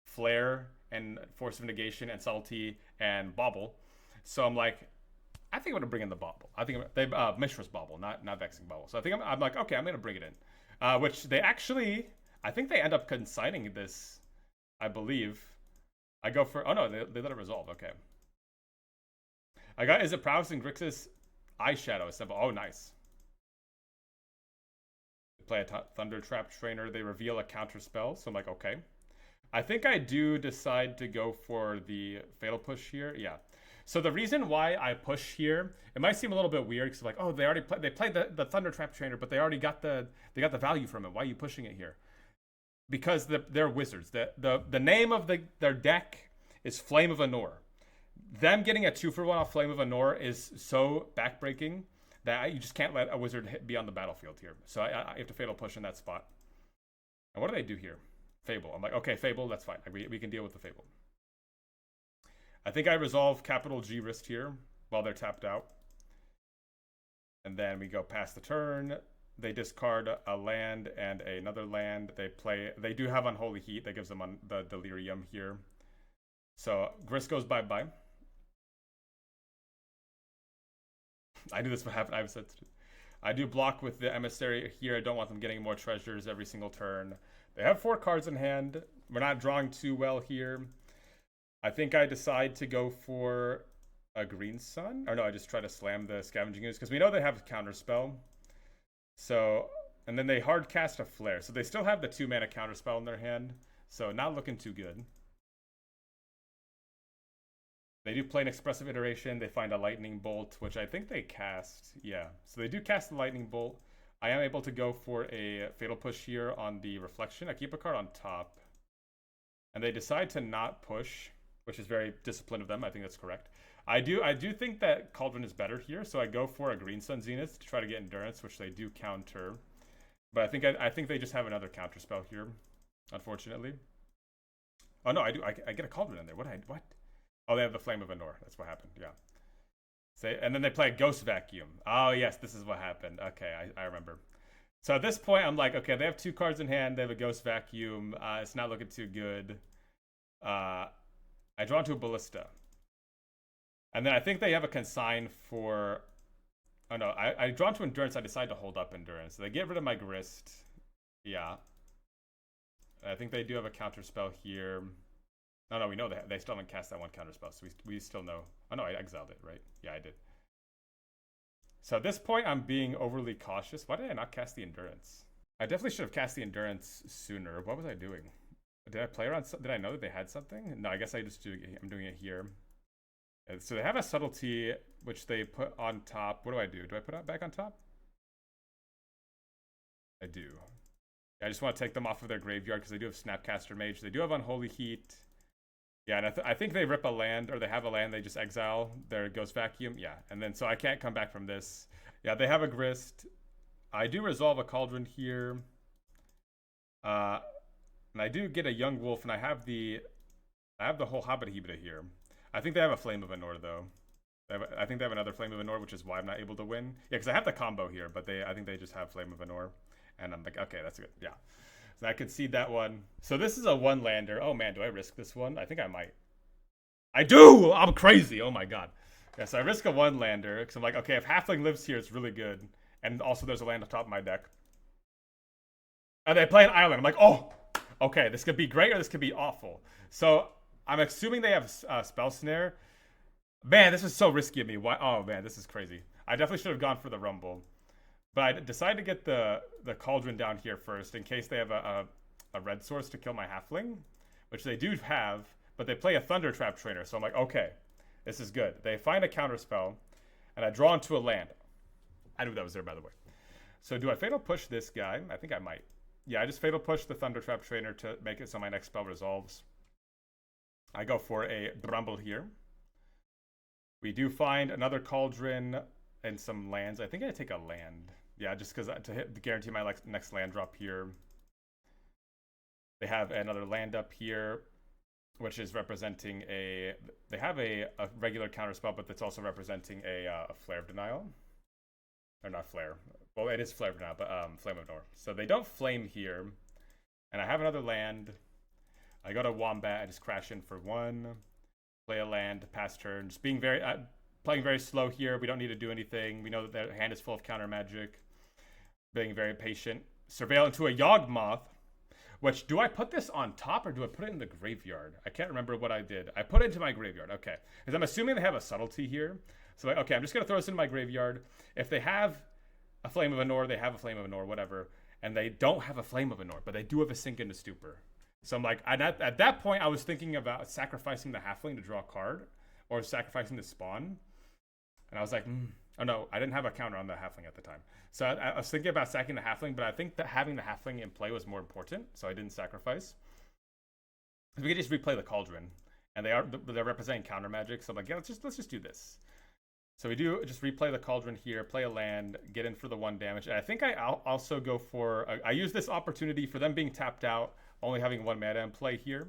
Flare and Force of Negation and Subtlety and Bauble. So I'm like... I think I'm going to bring in the Bauble. I think they Mishra's Bauble, not Vexing Bauble. So I think I'm like, okay, I'm going to bring it in. Which they actually, I think they end up consigning this, I believe. I go for, oh no, they let it resolve, okay. I got Izzet Prowess and Grixis Eyeshadow symbol. Oh, nice. They play a Thunder Trap Trainer. They reveal a counter spell, so I'm like, okay. I think I do decide to go for the Fatal Push here. Yeah. So the reason why I push here, it might seem a little bit weird because like, oh, they played the Thunder Trap Trainer, but they already got the value from it. Why are you pushing it here? Because they're wizards. The name of their deck is Flame of Anor. Them getting a 2-for-1 off Flame of Anor is so backbreaking that you just can't let a wizard be on the battlefield here. So I have to Fatal Push in that spot. And what do they do here? Fable. I'm like, okay, Fable, that's fine. We can deal with the Fable. I think I resolve capital G wrist here while they're tapped out. And then we go past the turn. They discard a land and another land. They do have Unholy Heat. That gives them the Delirium here. So Grist goes bye-bye. I knew this would happen. I do block with the Emissary here. I don't want them getting more treasures every single turn. They have 4 cards in hand. We're not drawing too well here. I think I decide to go for a Green Sun. Or no, I just try to slam the Scavenging Ooze because we know they have a Counterspell. So, and then they hard cast a Flare. So they still have the 2-mana Counterspell in their hand. So not looking too good. They do play an Expressive Iteration. They find a Lightning Bolt, which I think they cast. Yeah, so they do cast the Lightning Bolt. I am able to go for a Fatal Push here on the Reflection. I keep a card on top. And they decide to not push, which is very disciplined of them. I think that's correct. I do think that Cauldron is better here, so I go for a Green Sun Zenith to try to get Endurance, which they do counter. But I think they just have another counter spell here, unfortunately. Oh no, I do. I get a Cauldron in there. What? Oh, they have the Flame of Anor. That's what happened. Yeah. And then they play a Ghost Vacuum. Oh yes, this is what happened. Okay, I remember. So at this point, I'm like, okay, they have 2 cards in hand. They have a Ghost Vacuum. It's not looking too good. I draw into a Ballista. And then I think they have a Consign for... Oh no, I draw into Endurance. I decide to hold up Endurance. So they get rid of my Grist. Yeah. I think they do have a counter spell here. No, we know they still haven't cast that one counter spell, so we still know. Oh no, I exiled it, right? Yeah, I did. So at this point, I'm being overly cautious. Why did I not cast the Endurance? I definitely should have cast the Endurance sooner. What was I doing? Did I play around? Did I know that they had something? No, I guess I'm doing it here. So they have a Subtlety, which they put on top. What do? Do I put it back on top? I do. I just want to take them off of their graveyard because they do have Snapcaster Mage. They do have Unholy Heat. Yeah, and I think they rip a land, or they have a land, they just exile their Ghost Vacuum. Yeah, and then so I can't come back from this. Yeah, they have a Grist. I do resolve a Cauldron here. And I do get a Young Wolf, and I have the whole Habita Hibita here. I think they have a Flame of Anor, though. I think they have another Flame of Anor, which is why I'm not able to win. Yeah, because I have the combo here, but I think they just have Flame of Anor. And I'm like, okay, that's good. Yeah. So I concede that one. So this is a 1-lander. Oh man, do I risk this one? I think I might. I do! I'm crazy. Oh my god. Yeah, so I risk a 1-lander because I'm like, okay, if Halfling lives here, it's really good. And also there's a land on top of my deck. And they play an island. I'm like, oh, okay, this could be great or this could be awful. So I'm assuming they have Spell Snare. Man, this is so risky of me. Why? Oh man, this is crazy. I definitely should have gone for the Rumble. But I decided to get the Cauldron down here first in case they have a red source to kill my Halfling, which they do have, but they play a Thunder Trap Trainer. So I'm like, okay, this is good. They find a counterspell, and I draw into a land. I knew that was there, by the way. So do I Fatal Push this guy? I think I might. Yeah, I just Fatal Push the Thunder Trap Trainer to make it so my next spell resolves. I go for a Bramble here. We do find another Cauldron and some lands. I think I take a land. Yeah, just because to guarantee my next land drop here. They have another land up here, which is representing a... They have a regular counterspell, but that's also representing a Flare of Denial. Or not Flare. Well, it is Flare of Denial, but Flame of Nor. So they don't Flame here. And I have another land. I go to Wombat. I just crash in for 1. Play a land, pass turn. Just being very... playing very slow here. We don't need to do anything. We know that their hand is full of counter magic. Being very patient. Surveil into a Yawgmoth. Which, do I put this on top or do I put it in the graveyard? I can't remember what I did. I put it into my graveyard. Okay. Because I'm assuming they have a Subtlety here. So, like, okay, I'm just going to throw this in my graveyard. If they have a Flame of Anor, they have a Flame of Anor, whatever. And they don't have a Flame of Anor, but they do have a Sink into Stupor. So I'm like, at that point, I was thinking about sacrificing the halfling to draw a card, or sacrificing the spawn. And I was like, oh no, I didn't have a counter on the halfling at the time. So I was thinking about sacking the halfling, but I think that having the halfling in play was more important, so I didn't sacrifice. We could just replay the cauldron, and they're representing counter magic. So I'm like, yeah, let's just do this. So we do just replay the cauldron here, play a land, get in for the 1 damage. And I think I'll also go for I use this opportunity for them being tapped out, only having 1 mana in play here.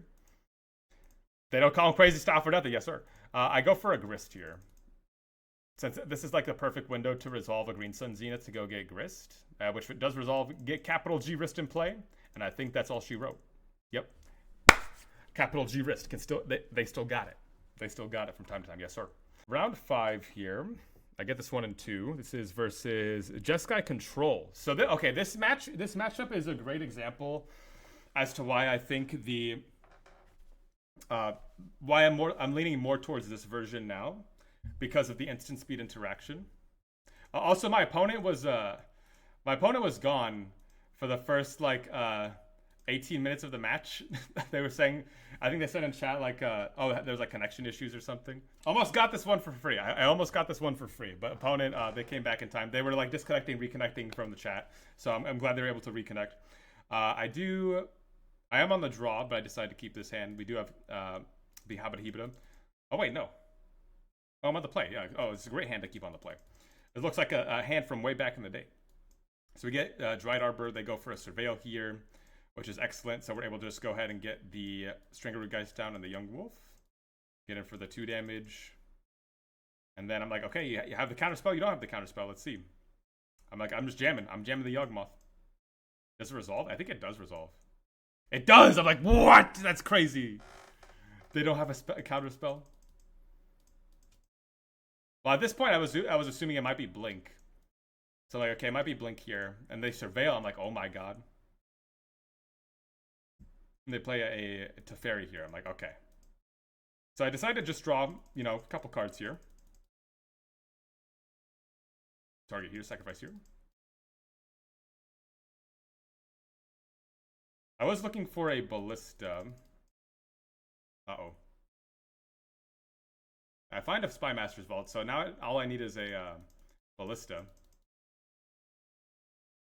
They don't call him crazy style for nothing, yes sir. I go for a Grist here. Since this is like the perfect window to resolve a Green Sun Zenith to go get Grist, which does resolve, get capital G Grist in play, and I think that's all she wrote. Yep. Capital G Grist can still, they still got it. They still got it from time to time, yes sir. Round 5 here. I get this 1 and 2. This is versus Jeskai Control. So okay, this matchup is a great example as to why I think the why I'm leaning more towards this version now, because of the instant speed interaction. Also, my opponent was gone for the first 18 minutes of the match. They were saying, I think they said in chat oh, there's like connection issues or something. Almost got this one for free. I almost got this one for free, but opponent, they came back in time. They were like disconnecting, reconnecting from the chat, so I'm glad they were able to reconnect. I am on the draw, but I decided to keep this hand. We do have the Habita Hibita. Oh wait, no. Oh, I'm on the play. Yeah. Oh, it's a great hand to keep on the play. It looks like a hand from way back in the day. So we get Dried Arbor. They go for a Surveil here, which is excellent. So we're able to just go ahead and get the Strangerroot Geist down and the Yawgmoth. Get in for the 2 damage. And then I'm like, okay, you have the counterspell. You don't have the counterspell. Let's see. I'm just jamming. I'm jamming the Yawgmoth. Does it resolve? I think it does resolve. It does! I'm like, what? That's crazy. They don't have a counterspell. Well, at this point, I was assuming it might be Blink. So like, okay, it might be Blink here. And they Surveil. I'm like, oh my god. And they play a Teferi here. I'm like, okay. So I decided to just draw, a couple cards here. Target here, sacrifice here. I was looking for a Ballista. Uh-oh. I find a Spymaster's Vault, so now all I need is a Ballista.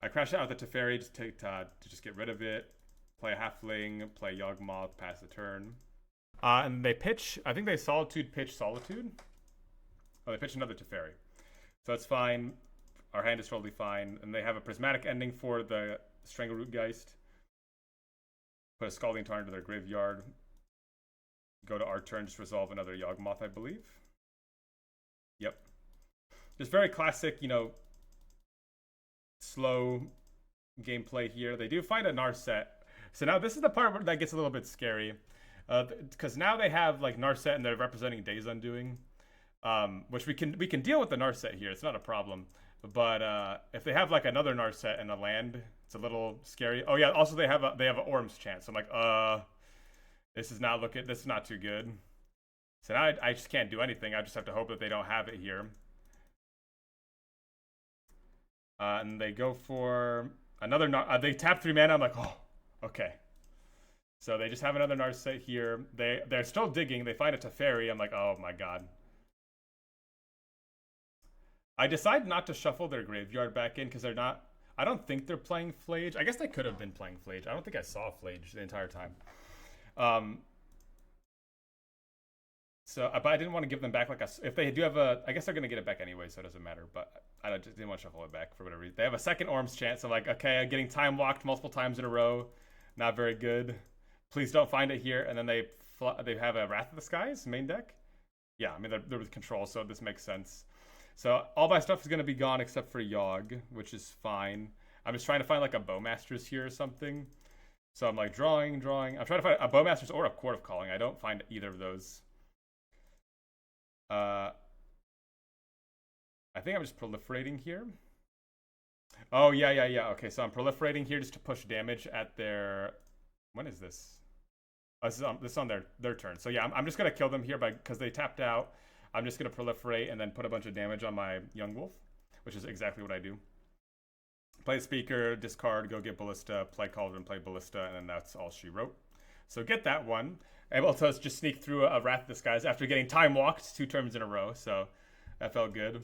I crash out with the Teferi to just get rid of it. Play a Halfling, play Yawgmoth, pass the turn. And they pitch, I think they Solitude pitch Solitude. Oh, they pitch another Teferi. So that's fine. Our hand is totally fine. And they have a Prismatic Ending for the Strangleroot Geist. Put a Scalding Tarn into their graveyard. Go to our turn, just resolve another Yawgmoth, I believe. Yep. Just very classic, slow gameplay here. They do find a Narset. So now this is the part where that gets a little bit scary. Because now they have Narset and they're representing Days Undoing. Which we can deal with the Narset here. It's not a problem. But if they have another Narset and a land, it's a little scary. Oh yeah, also they have an Orm's Chance. So I'm like, this is not too good. So now I just can't do anything. I just have to hope that they don't have it here. And they go for another. They tap 3 mana. I'm like, oh, okay. So they just have another Narset here. They're still digging. They find a Teferi. I'm like, oh my god. I decide not to shuffle their graveyard back in because they're not. I don't think they're playing Flage. I guess they could have been playing Flage. I don't think I saw Flage the entire time. But I didn't want to give them back if they do have I guess they're going to get it back anyway, so it doesn't matter. But I just didn't want to shuffle it back for whatever reason. They have a second Orm's Chance. So I'm like, okay, I'm getting time locked multiple times in a row. Not very good. Please don't find it here. And then they have a Wrath of the Skies main deck. Yeah, I mean, they're with control, so this makes sense. So all my stuff is going to be gone except for Yawg, which is fine. I'm just trying to find a Bowmasters here or something. So I'm drawing. I'm trying to find a Bowmasters or a Court of Calling. I don't find either of those. I think I'm just proliferating here. Oh, yeah. Okay, so I'm proliferating here just to push damage at their... When is this? Oh, this is on their turn. So yeah, I'm just going to kill them here because they tapped out. I'm just going to proliferate and then put a bunch of damage on my Yawgmoth, which is exactly what I do. Play Speaker, discard, go get Ballista, play Cauldron, play Ballista, and then that's all she wrote. So get that one. Able to just sneak through a Wrath of the Skies after getting time walked 2 turns in a row. So that felt good.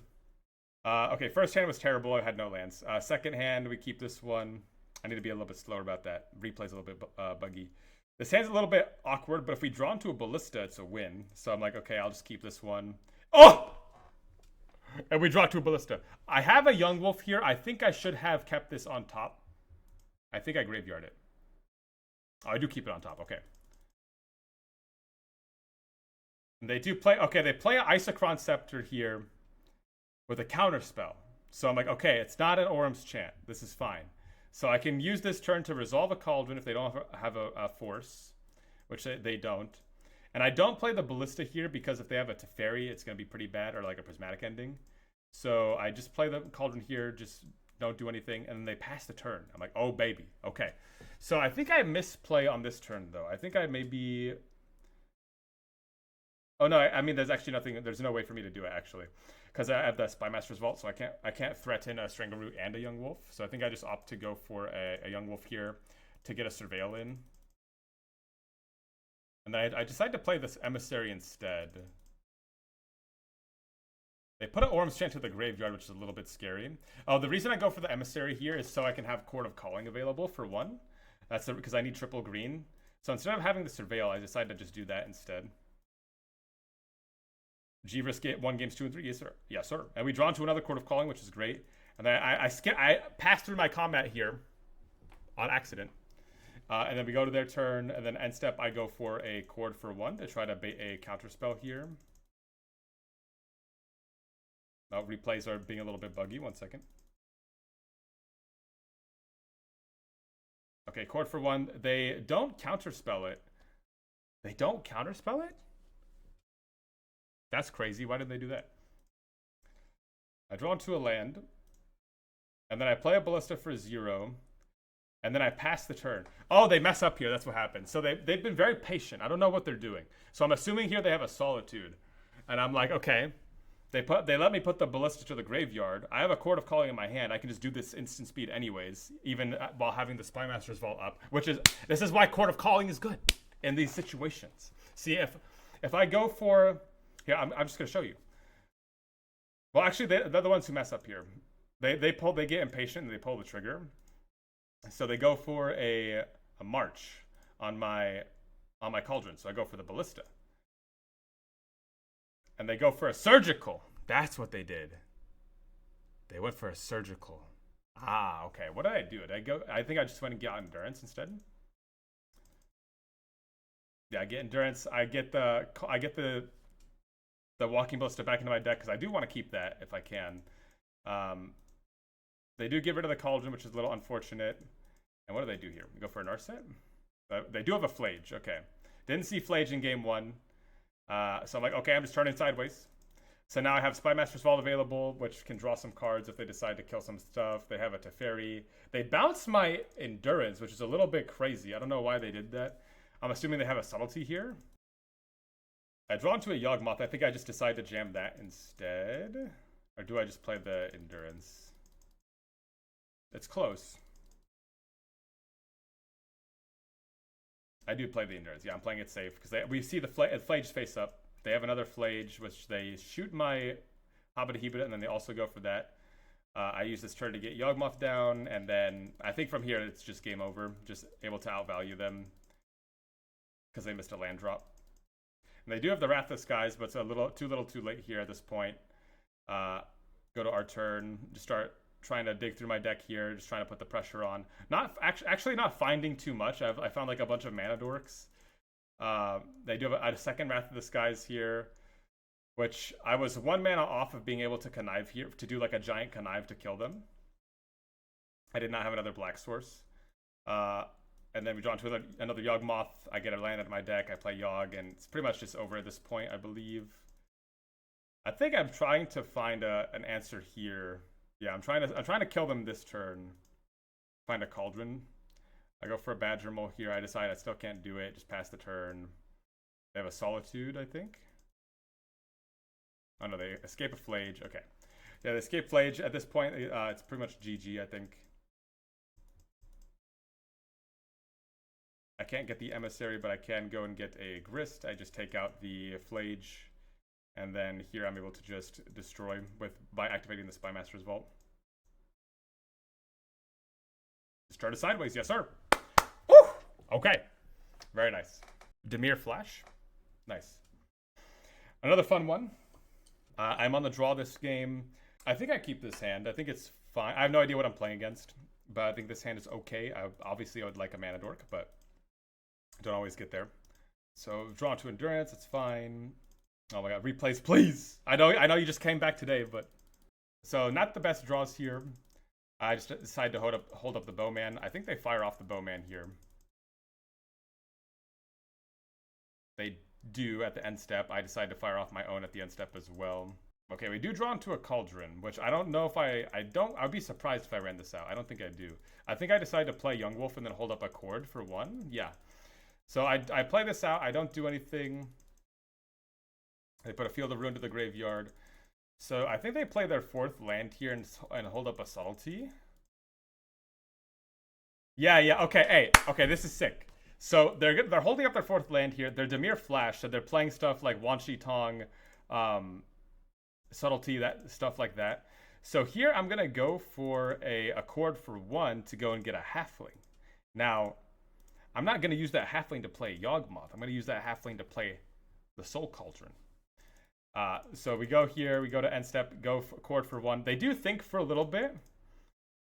Okay, first hand was terrible. I had no lands. Second hand, we keep this one. I need to be a little bit slower about that. Replay's a little bit buggy. This hand's a little bit awkward, but if we draw into a Ballista, it's a win. So I'm like, okay, I'll just keep this one. Oh! And we draw to a Ballista. I have a Yawgmoth here. I think I should have kept this on top. I think I graveyard it. Oh, I do keep it on top. Okay. And they do play... Okay, they play an Isochron Scepter here with a counter spell. So I'm like, okay, it's not an Orum's Chant. This is fine. So I can use this turn to resolve a Cauldron if they don't have a force, which they don't. And I don't play the Ballista here because if they have a Teferi, it's going to be pretty bad, or like a Prismatic Ending. So I just play the Cauldron here, just don't do anything, and then they pass the turn. I'm like, oh, baby. Okay. So I think I misplay on this turn, though. I think I maybe... Oh, no, I mean, there's actually nothing... There's no way for me to do it, actually. Because I have the Spymaster's Vault, so I can't threaten a Strangleroot and a Yawgmoth. So I think I just opt to go for a Yawgmoth here to get a Surveil in. And then I decided to play this Emissary instead. They put an Orum's Chant to the graveyard, which is a little bit scary. Oh, the reason I go for the Emissary here is so I can have Chord of Calling available for 1. That's because I need triple green. So instead of having the Surveil, I decided to just do that instead. G-Risk 1 games 2 and 3. Yes, sir. Yes, sir. And we draw into another Chord of Calling, which is great. And then I passed through my combat here on accident. And then we go to their turn, and then end step, I go for a Chord for 1 to try to bait a counterspell here. Oh, replays are being a little bit buggy. 1 second. Okay, Chord for 1. They don't counterspell it. They don't counterspell it? That's crazy. Why did they do that? I draw into a land. And then I play a Ballista for 0. And then I pass the turn. Oh, they mess up here. That's what happened. So they've been very patient. I don't know what they're doing. So I'm assuming here they have a Solitude. And I'm like, okay. They let me put the Ballista to the graveyard. I have a Chord of Calling in my hand. I can just do this instant speed anyways, even while having the Spymaster's Vault up. This is why Chord of Calling is good in these situations. See, if I go for... Here, I'm just going to show you. Well, actually, they're the ones who mess up here. They get impatient and they pull the trigger. So they go for a March on my Cauldron. So I go for the Ballista. And they go for a Surgical. That's what they did. They went for a Surgical. Ah, okay. What did I do? I think I just went and got Endurance instead. Yeah, I get Endurance. I get the Walking Ballista back into my deck because I do want to keep that if I can. They do get rid of the Cauldron, which is a little unfortunate. And what do they do here? We go for an Narset? They do have a Flage. Okay. Didn't see Flage in game 1. So I'm like, okay, I'm just turning sideways. So now I have Spymaster's Vault available, which can draw some cards if they decide to kill some stuff. They have a Teferi. They bounce my Endurance, which is a little bit crazy. I don't know why they did that. I'm assuming they have a Subtlety here. I draw into a Yawgmoth. I think I just decide to jam that instead. Or do I just play the Endurance? It's close. I do play the Endurance. Yeah, I'm playing it safe. Because we see the Flage face up. They have another Flage, which they shoot my Hobbit Hebit, and then they also go for that. I use this turn to get Yawgmoth down, and then I think from here it's just game over. Just able to outvalue them. Because they missed a land drop. And they do have the Wrath of the Skies, but it's a little too late here at this point. Go to our turn. Just start trying to dig through my deck here. Just trying to put the pressure on. Actually not finding too much. I found like a bunch of mana dorks. They do have a second Wrath of the Skies here. Which I was 1 mana off of being able to connive here. To do like a giant connive to kill them. I did not have another black source. And then we draw into another Yawgmoth. I get a land out of my deck. I play Yawg, and it's pretty much just over at this point, I believe. I think I'm trying to find an answer here. Yeah, I'm trying to kill them this turn. Find a Cauldron. I go for a Badger Mole here. I decide I still can't do it. Just pass the turn. They have a Solitude, I think. Oh no, they escape a Flage. Okay. Yeah, they escape Flage. At this point, it's pretty much GG, I think. can't get the Emissary, but I can go and get a Grist. I just take out the Flage, and then here I'm able to just destroy by activating the Spymaster's Vault. Just try to sideways, yes sir. Woo! Okay, very nice. Dimir Flash, nice. Another fun one. I'm on the draw this game. I think I keep this hand. I think it's fine. I have no idea what I'm playing against, but I think this hand is okay. Obviously, I would like a Mana Dork, but I don't always get there. So drawn to Endurance, it's fine. Oh my god, replays, please! I know you just came back today, but... So, not the best draws here. I just decided to hold up the Bowman. I think they fire off the Bowman here. They do at the end step. I decide to fire off my own at the end step as well. Okay, we do draw into a Cauldron, which I don't know if I'd be surprised if I ran this out. I don't think I do. I think I decided to play Yawgmoth and then hold up a Chord for 1. Yeah. So I play this out. I don't do anything. They put a Field of Ruin to the graveyard. So I think they play their 4th land here and hold up a Subtlety. Yeah. Okay, hey. Okay, this is sick. So they're holding up their 4th land here. They're Dimir Flash, so they're playing stuff like Wan Shi Tong, Subtlety, that stuff like that. So here I'm gonna go for a Chord for 1 to go and get a Halfling. Now, I'm not gonna use that Halfling to play Yawgmoth. I'm gonna use that Halfling to play the Soul Cauldron. So we go here, we go to end step, go for Chord for 1. They do think for a little bit.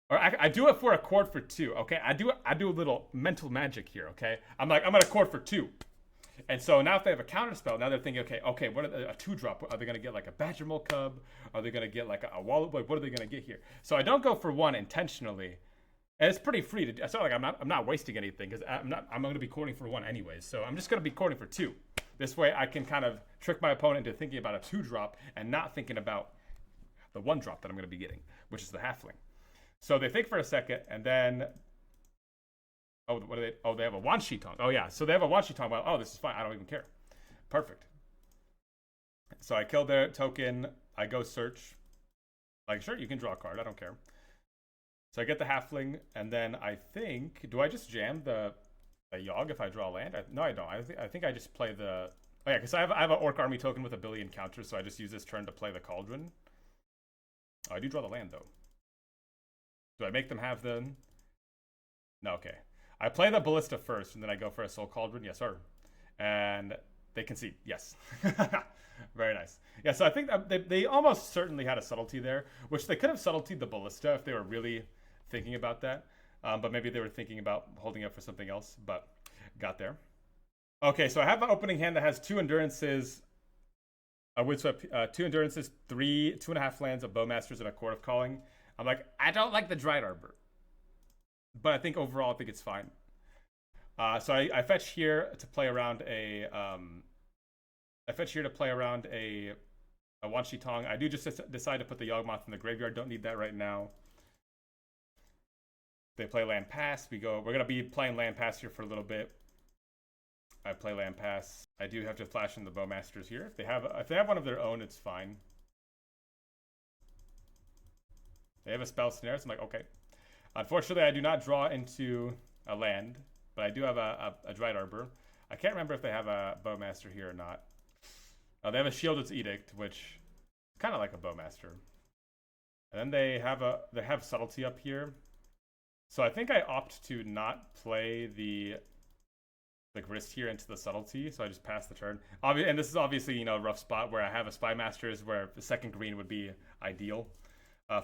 Or I do it for a Chord for 2, okay? I do a little mental magic here, okay? I'm gonna Chord for 2. And so now if they have a counter spell, now they're thinking, okay, what are a 2-drop? Are they gonna get like a Badgermole Cub? Are they gonna get like a Wallet Boy? What are they gonna get here? So I don't go for 1 intentionally. And it's pretty free to do. It's not like I'm not wasting anything, because I'm gonna be chording for 1 anyways. So I'm just gonna be chording for 2. This way I can kind of trick my opponent into thinking about a 2-drop and not thinking about the 1-drop that I'm gonna be getting, which is the Halfling. So they think for a second, and then... Oh, what are they? Oh, they have a Wan Shi Tong. Oh, yeah. So they have a Wan Shi Tong. Well, oh, this is fine. I don't even care. Perfect. So I kill their token. I go search. Like, sure, you can draw a card. I don't care. So I get the Halfling, and then I think... Do I just jam the Yawg if I draw land? No, I don't. I think I just play the... Oh, yeah, because I have an Orc Army token with a billion counters, so I just use this turn to play the Cauldron. Oh, I do draw the land, though. Do I make them have the... No, okay. I play the Ballista first, and then I go for a Soul Cauldron. Yes, sir. And they concede. Yes. Very nice. Yeah, so I think they almost certainly had a Subtlety there, which they could have Subtletied the Ballista if they were really thinking about that. But maybe they were thinking about holding up for something else, but got there. Okay, so I have an opening hand that has 2 Endurances, a Windswept, 2 Endurances, 2.5 lands, a Bowmasters, and a Chord of Calling. I'm like, I don't like the Dried Arbor. But I think overall, I think it's fine. So I fetch here to play around a... I fetch here to play around a Wan Shi Tong. I do just decide to put the Yawgmoth in the graveyard. Don't need that right now. They play Land Pass. We're going to be playing Land Pass here for a little bit. I play Land Pass. I do have to flash in the Bowmasters here. If they have one of their own, it's fine. They have a Spell Snare, so I'm like, okay. Unfortunately, I do not draw into a land, but I do have a Dried Arbor. I can't remember if they have a Bowmaster here or not. They have a Shielded's Edict, which is kind of like a Bowmaster. And then they have Subtlety up here. So I think I opt to not play the Grist here into the Subtlety, so I just pass the turn. And this is obviously, a rough spot where I have a Spymasters where the second green would be ideal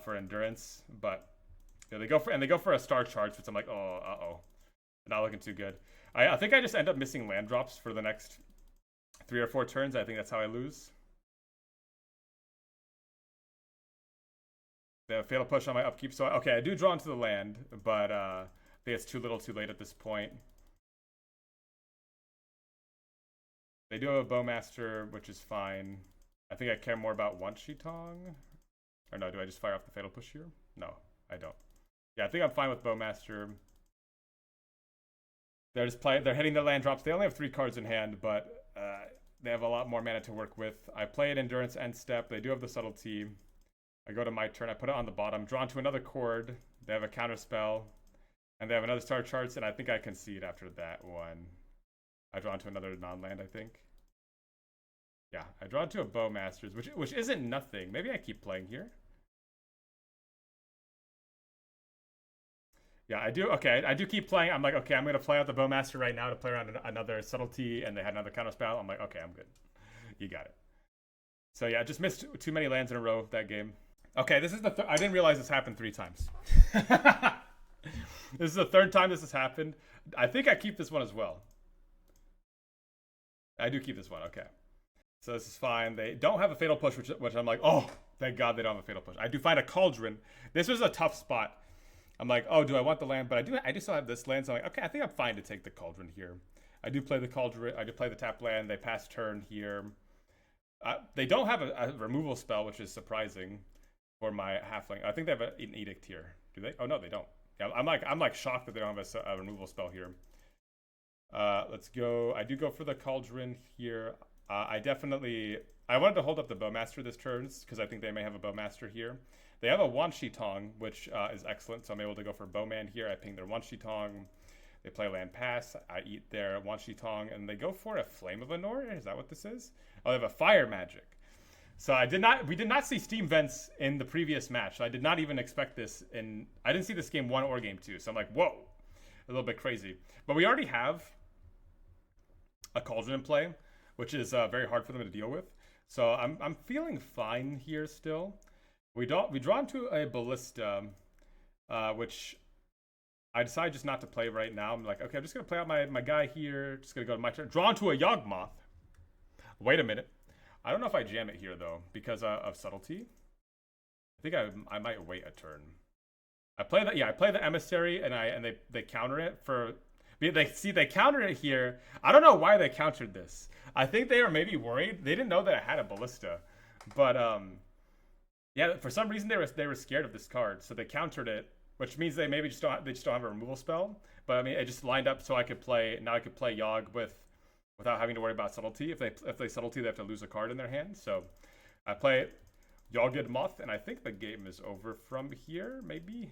for Endurance, but they go for a Star Charge, which I'm like, oh, uh-oh. Not looking too good. I think I just end up missing land drops for the next 3 or 4 turns. I think that's how I lose. They have a Fatal Push on my upkeep. So, okay, I do draw into the land, but I think it's too little too late at this point. They do have a Bowmaster, which is fine. I think I care more about Wan Shi Tong. Or no, do I just fire off the Fatal Push here? No, I don't. Yeah, I think I'm fine with Bowmaster. They're hitting the land drops. They only have 3 cards in hand, but they have a lot more mana to work with. I play an Endurance end step. They do have the Subtlety. I go to my turn. I put it on the bottom. Drawn to another Chord. They have a counter spell. And they have another star charts, and I think I concede after that one. I draw into another non-land, I think. Yeah, I draw into a Bowmasters, which isn't nothing. Maybe I keep playing here. Yeah, I do. Okay, I do keep playing. I'm like, okay, I'm going to play out the Bowmaster right now to play around another Subtlety, and they had another counterspell. I'm like, okay, I'm good. You got it. So yeah, I just missed too many lands in a row that game. Okay, this is the I didn't realize this happened 3 times. This is the 3rd time this has happened. I think I keep this one as well. I do keep this one, okay. So this is fine. They don't have a Fatal Push, which I'm like, oh, thank God they don't have a Fatal Push. I do find a Cauldron. This was a tough spot. I'm like, oh, do I want the land? But I do still have this land, so I'm like, okay, I think I'm fine to take the Cauldron here. I do play the Cauldron. I do play the tap land. They pass turn here. They don't have a removal spell, which is surprising for my halfling. I think they have an Edict here. Do they? Oh no, they don't. Yeah, I'm like shocked that they don't have a removal spell here. Let's go. I do go for the Cauldron here. I wanted to hold up the Bowmaster this turn because I think they may have a Bowmaster here. They have a Wanshi Tong, which is excellent, so I'm able to go for Bowman here. I ping their Wanshi Tong. They play land pass. I eat their Wanshi Tong, and they go for a Flame of Anor. Is that what this is? Oh, they have a Fire Magic. So we did not see Steam Vents in the previous match. So I did not even expect this, and I didn't see this game 1 or game 2. So I'm like, whoa, a little bit crazy. But we already have a Cauldron in play, which is very hard for them to deal with. So I'm feeling fine here still. We draw into a Ballista, which I decided just not to play right now. I'm like, okay, I'm just gonna play out my guy here. Just gonna go to my turn. Draw into a Yawgmoth. Wait a minute. I don't know if I jam it here though because of Subtlety. I think I might wait a turn. I play the Emissary and they counter it for. They countered it here. I don't know why they countered this. I think they were maybe worried. They didn't know that I had a Ballista, but yeah, for some reason they were scared of this card, so they countered it, which means they maybe just don't have a removal spell. But I mean, it just lined up so I could play Yawg without having to worry about Subtlety. If they Subtlety, they have to lose a card in their hand. So I play Yawgmoth, and I think the game is over from here. Maybe.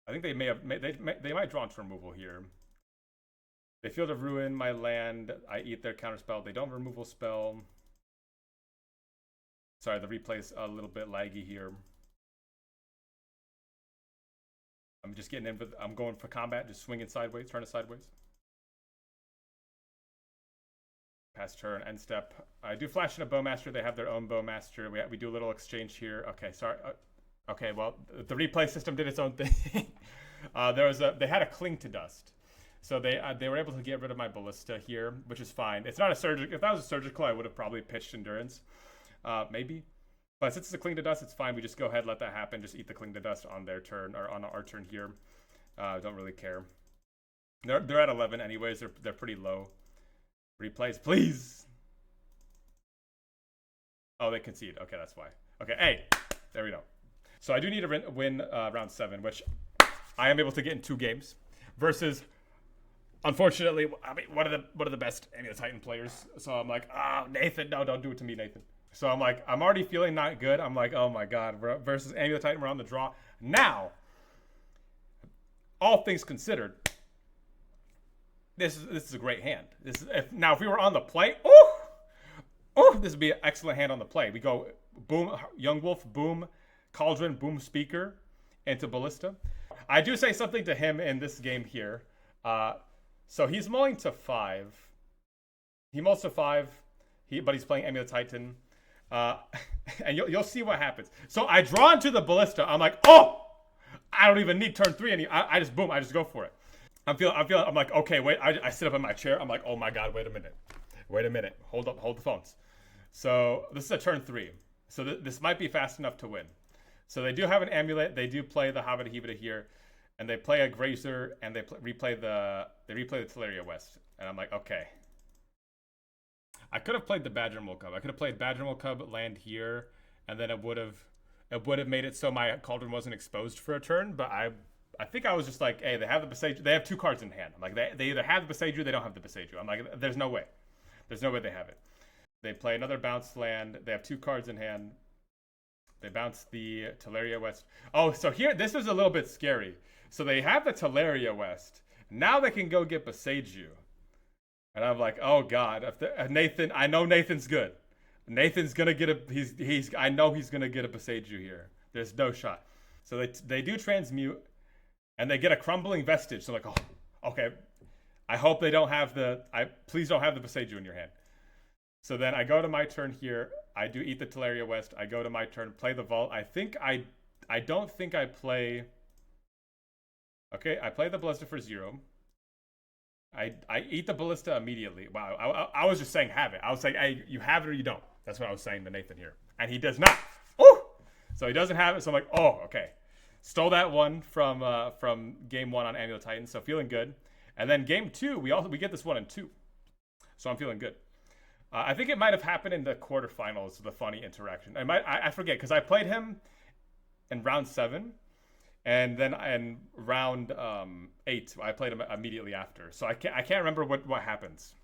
I think they might draw into removal here. They Field of Ruin my land. I eat their counterspell. They don't have a removal spell. Sorry, the replay's a little bit laggy here. I'm just getting in. I'm going for combat. Just swinging sideways, turn it sideways. Pass turn, end step. I do flash in a Bowmaster. They have their own Bowmaster. We do a little exchange here. Okay, sorry. Okay, well, the replay system did its own thing. They had a Cling to Dust. So they were able to get rid of my Ballista here, which is fine. It's not a surgical. If that was a surgical, I would have probably pitched Endurance. Maybe. But since it's a Cling to Dust, it's fine. We just go ahead, let that happen. Just eat the Cling to Dust on their turn, or on our turn here. Don't really care. They're at 11 anyways. They're pretty low. Replays, please. Oh, they concede. Okay, that's why. Okay, hey, there we go. So I do need to win round 7, which I am able to get in 2 games. Versus, unfortunately, I mean, one of the best Amulet Titan players. So I'm like, oh, Nathan, no, don't do it to me, Nathan. So I'm like, I'm already feeling not good. I'm like, oh my God, versus Amulet Titan, we're on the draw. Now, all things considered, this is a great hand. If we were on the play, this would be an excellent hand on the play. We go boom, Young Wolf, boom, Cauldron, boom, Speaker, into Ballista. I do say something to him in this game here. So he's mulling to 5. He mulls to 5, but he's playing Amulet Titan. And you'll see what happens. So I draw into the Ballista. I'm like, oh, I don't even need turn 3. I just boom, I just go for it. I'm like, okay, wait. I sit up in my chair. I'm like, oh my God, wait a minute. Hold the phones. So this is a turn 3. So this might be fast enough to win. So they do have an Amulet. They do play the Habita Hibita here, and they play a Grazer, and they replay the Teleria West. And I'm like, okay. I could have played the Badgermole Cub. I could have played Badgermole Cub land here, and then it would have made it so my Cauldron wasn't exposed for a turn. But I think I was just like, hey, they have the Besage. They have 2 cards in hand. I'm like, they either have the Besage or they don't have the Besage. I'm like, there's no way. There's no way they have it. They play another bounce land. They have 2 cards in hand. They bounce the Teleria West. Oh, so here, this was a little bit scary. So they have the Teleria West. Now they can go get Boseiju. And I'm like, oh god, Nathan, I know Nathan's good. Nathan's gonna get I know he's gonna get a Boseiju here. There's no shot. So they do transmute, and they get a Crumbling Vestige. So I'm like, oh, okay. I hope they don't have please don't have the Boseiju in your hand. So then I go to my turn here. I do eat the Teleria West. I go to my turn, play the Vault. I don't think I play. Okay, I play the Ballista for 0. I eat the Ballista immediately. Wow, I was just saying have it. I was saying, hey, you have it or you don't. That's what I was saying to Nathan here. And he does not. Oh! So he doesn't have it, so I'm like, oh, okay. Stole that one from game 1 on Amulet Titan, so feeling good. And then game 2, we get this one in 2. So I'm feeling good. I think it might have happened in the quarterfinals, the funny interaction. I forget, because I played him in round 7. And then in round 8, I played him immediately after. So I can't remember what happens,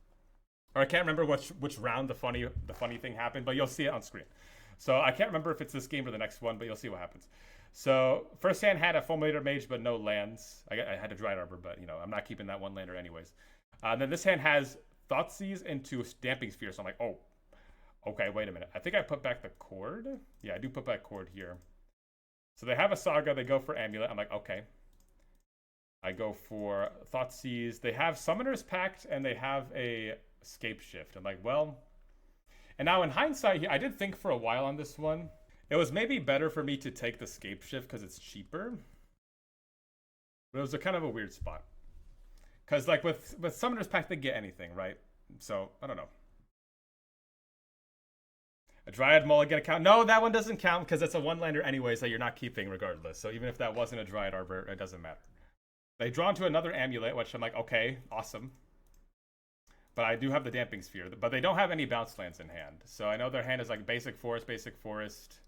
or I can't remember which round the funny thing happened. But you'll see it on screen. So I can't remember if it's this game or the next one, but you'll see what happens. So first hand had a Fulminator Mage, but no lands. I had a Dried Arbor, but I'm not keeping that one lander anyways. And then this hand has Thoughtseize into Damping Sphere. So I'm like, oh, okay, wait a minute. I think I put back the Chord. Yeah, I do put back Chord here. So they have a Saga, they go for Amulet. I'm like, okay. I go for Thoughtseize. They have Summoner's Pact, and they have a Scape Shift. I'm like, well. And now in hindsight, I did think for a while on this one. It was maybe better for me to take the Scape Shift because it's cheaper. But it was a kind of a weird spot. Because like with Summoner's Pact, they get anything, right? So, I don't know. A Dryad Mulligan account. No, that one doesn't count because it's a one-lander anyways that you're not keeping regardless. So even if that wasn't a Dryad Arbor, it doesn't matter. They draw into another Amulet, which I'm like, okay, awesome. But I do have the Damping Sphere. But they don't have any bounce lands in hand. So I know their hand is like Basic Forest,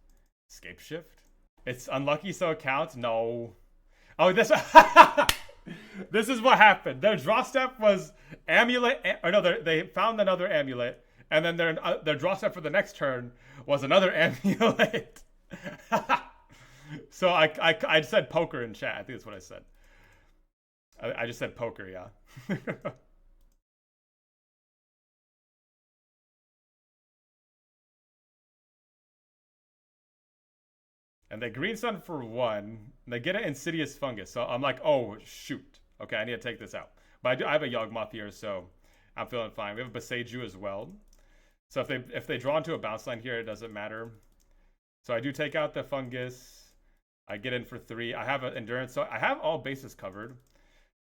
Scape Shift. It's unlucky, so it counts? No. Oh, this... This is what happened. Their draw step was Amulet... Or no, they found another Amulet. And then their draw step for the next turn was another Amulet. So I said poker in chat. I think that's what I said. I just said poker, yeah. And they Green Sun for 1. And they get an Insidious Fungus. So I'm like, oh, shoot. Okay, I need to take this out. But I have a Yawgmoth here, so I'm feeling fine. We have a Boseiju as well. So if they draw into a bounce line here, it doesn't matter. So I do take out the Fungus. I get in for 3. I have an Endurance. So I have all bases covered.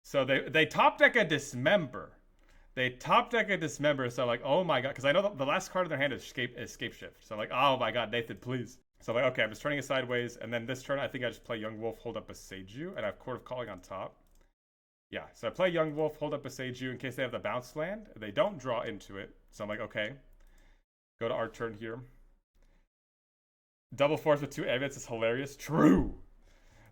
So they top deck a Dismember. They top deck a Dismember. So I'm like, oh my god. Because I know the last card in their hand is Scape Shift. So I'm like, oh my god, Nathan, please. So I'm like, okay, I'm just turning it sideways. And then this turn, I think I just play Yawgmoth, hold up Boseiju. And I have Chord of Calling on top. Yeah, so I play Yawgmoth, hold up Boseiju in case they have the bounce land. They don't draw into it. So I'm like, okay. Go to our turn here. Double Force with 2 Amulets is hilarious. True.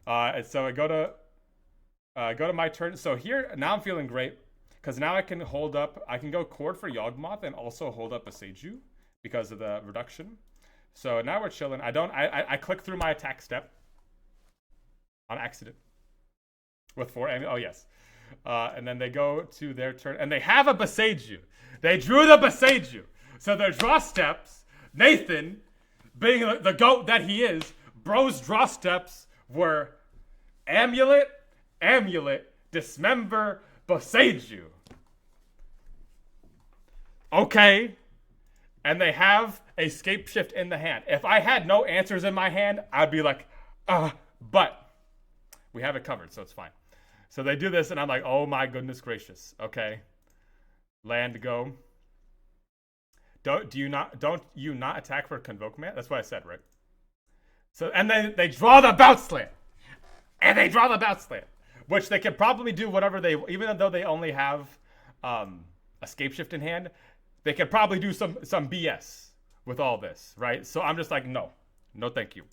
And so I go to my turn. So here, now I'm feeling great. Because now I can hold up, I can go Chord for Yawgmoth and also hold up Boseiju because of the reduction. So now we're chilling. I click through my attack step on accident with 4 Amulets. Oh, yes. And then they go to their turn. And they have a Boseiju. They drew the Boseiju. So their draw steps, Nathan, being the GOAT that he is, bro's draw steps were Amulet, Dismember, Boseiju. Okay. And they have a Scape Shift in the hand. If I had no answers in my hand, I'd be like, but we have it covered, so it's fine. So they do this, and I'm like, oh my goodness gracious. Okay. Land go. Don't you not attack for Convoke Man? That's what I said, right? So and then they draw the bounce land. And they draw the bounce land. Which they can probably do whatever they, even though they only have a Scape Shift in hand, they could probably do some BS with all this, right? So I'm just like, no thank you.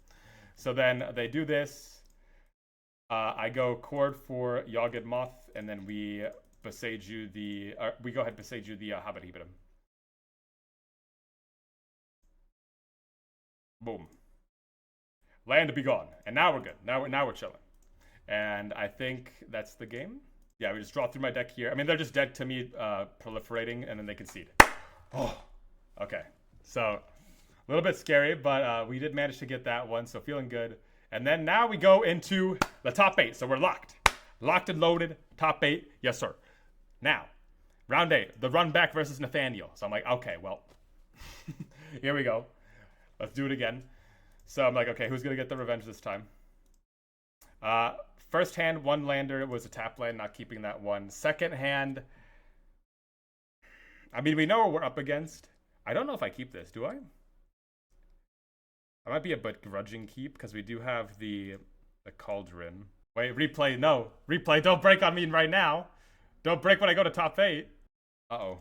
So then they do this. I go Chord for Yawgmoth, and then we Boseiju the, we go ahead and Boseiju the Habaribitum. Boom. Land be gone. And now we're good. Now we're chilling. And I think that's the game. Yeah, we just draw through my deck here. I mean, they're just dead to me proliferating, and then they concede. Oh, okay. So, a little bit scary, but we did manage to get that one, so feeling good. And then now we go into the top 8. So we're locked. Locked and loaded. Top 8. Yes, sir. Now, round 8. The run back versus Nathaniel. So I'm like, okay, well, here we go. Let's do it again. So I'm like, okay, who's going to get the revenge this time? First hand, one lander was a tap land, not keeping that one. Second hand, I mean, we know what we're up against. I don't know if I keep this, do I? I might be a begrudging keep because we do have the Cauldron. Wait, replay, no. Replay, don't break on me right now. Don't break when I go to top 8. Uh-oh.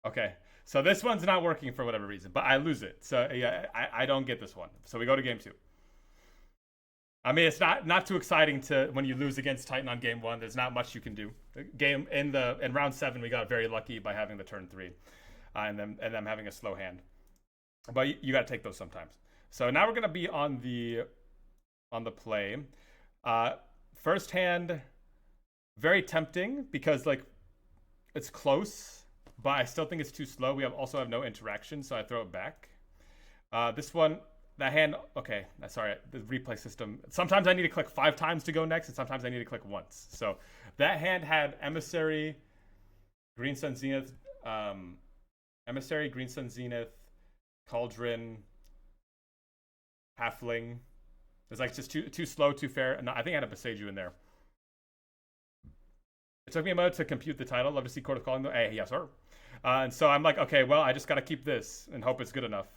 Okay, so this one's not working for whatever reason, but I lose it. So yeah, I don't get this one. So we go to game 2. I mean, it's not too exciting to when you lose against Titan on game 1. There's not much you can do. In round 7, we got very lucky by having the turn 3, and them having a slow hand. But you got to take those sometimes. So now we're gonna be on the play. First hand, very tempting because like it's close, but I still think it's too slow. We also have no interaction, so I throw it back. This one. That hand, okay, sorry, the replay system. Sometimes I need to click 5 times to go next, and sometimes I need to click once. So that hand had Emissary, Green Sun Zenith, Emissary, Green Sun Zenith, Cauldron, Halfling. It's like just too slow, too fair. No, I think I had a Beseiju in there. It took me a moment to compute the title. Love to see Chord of Calling though. Hey, yes, sir. And so I'm like, okay, well, I just got to keep this and hope it's good enough.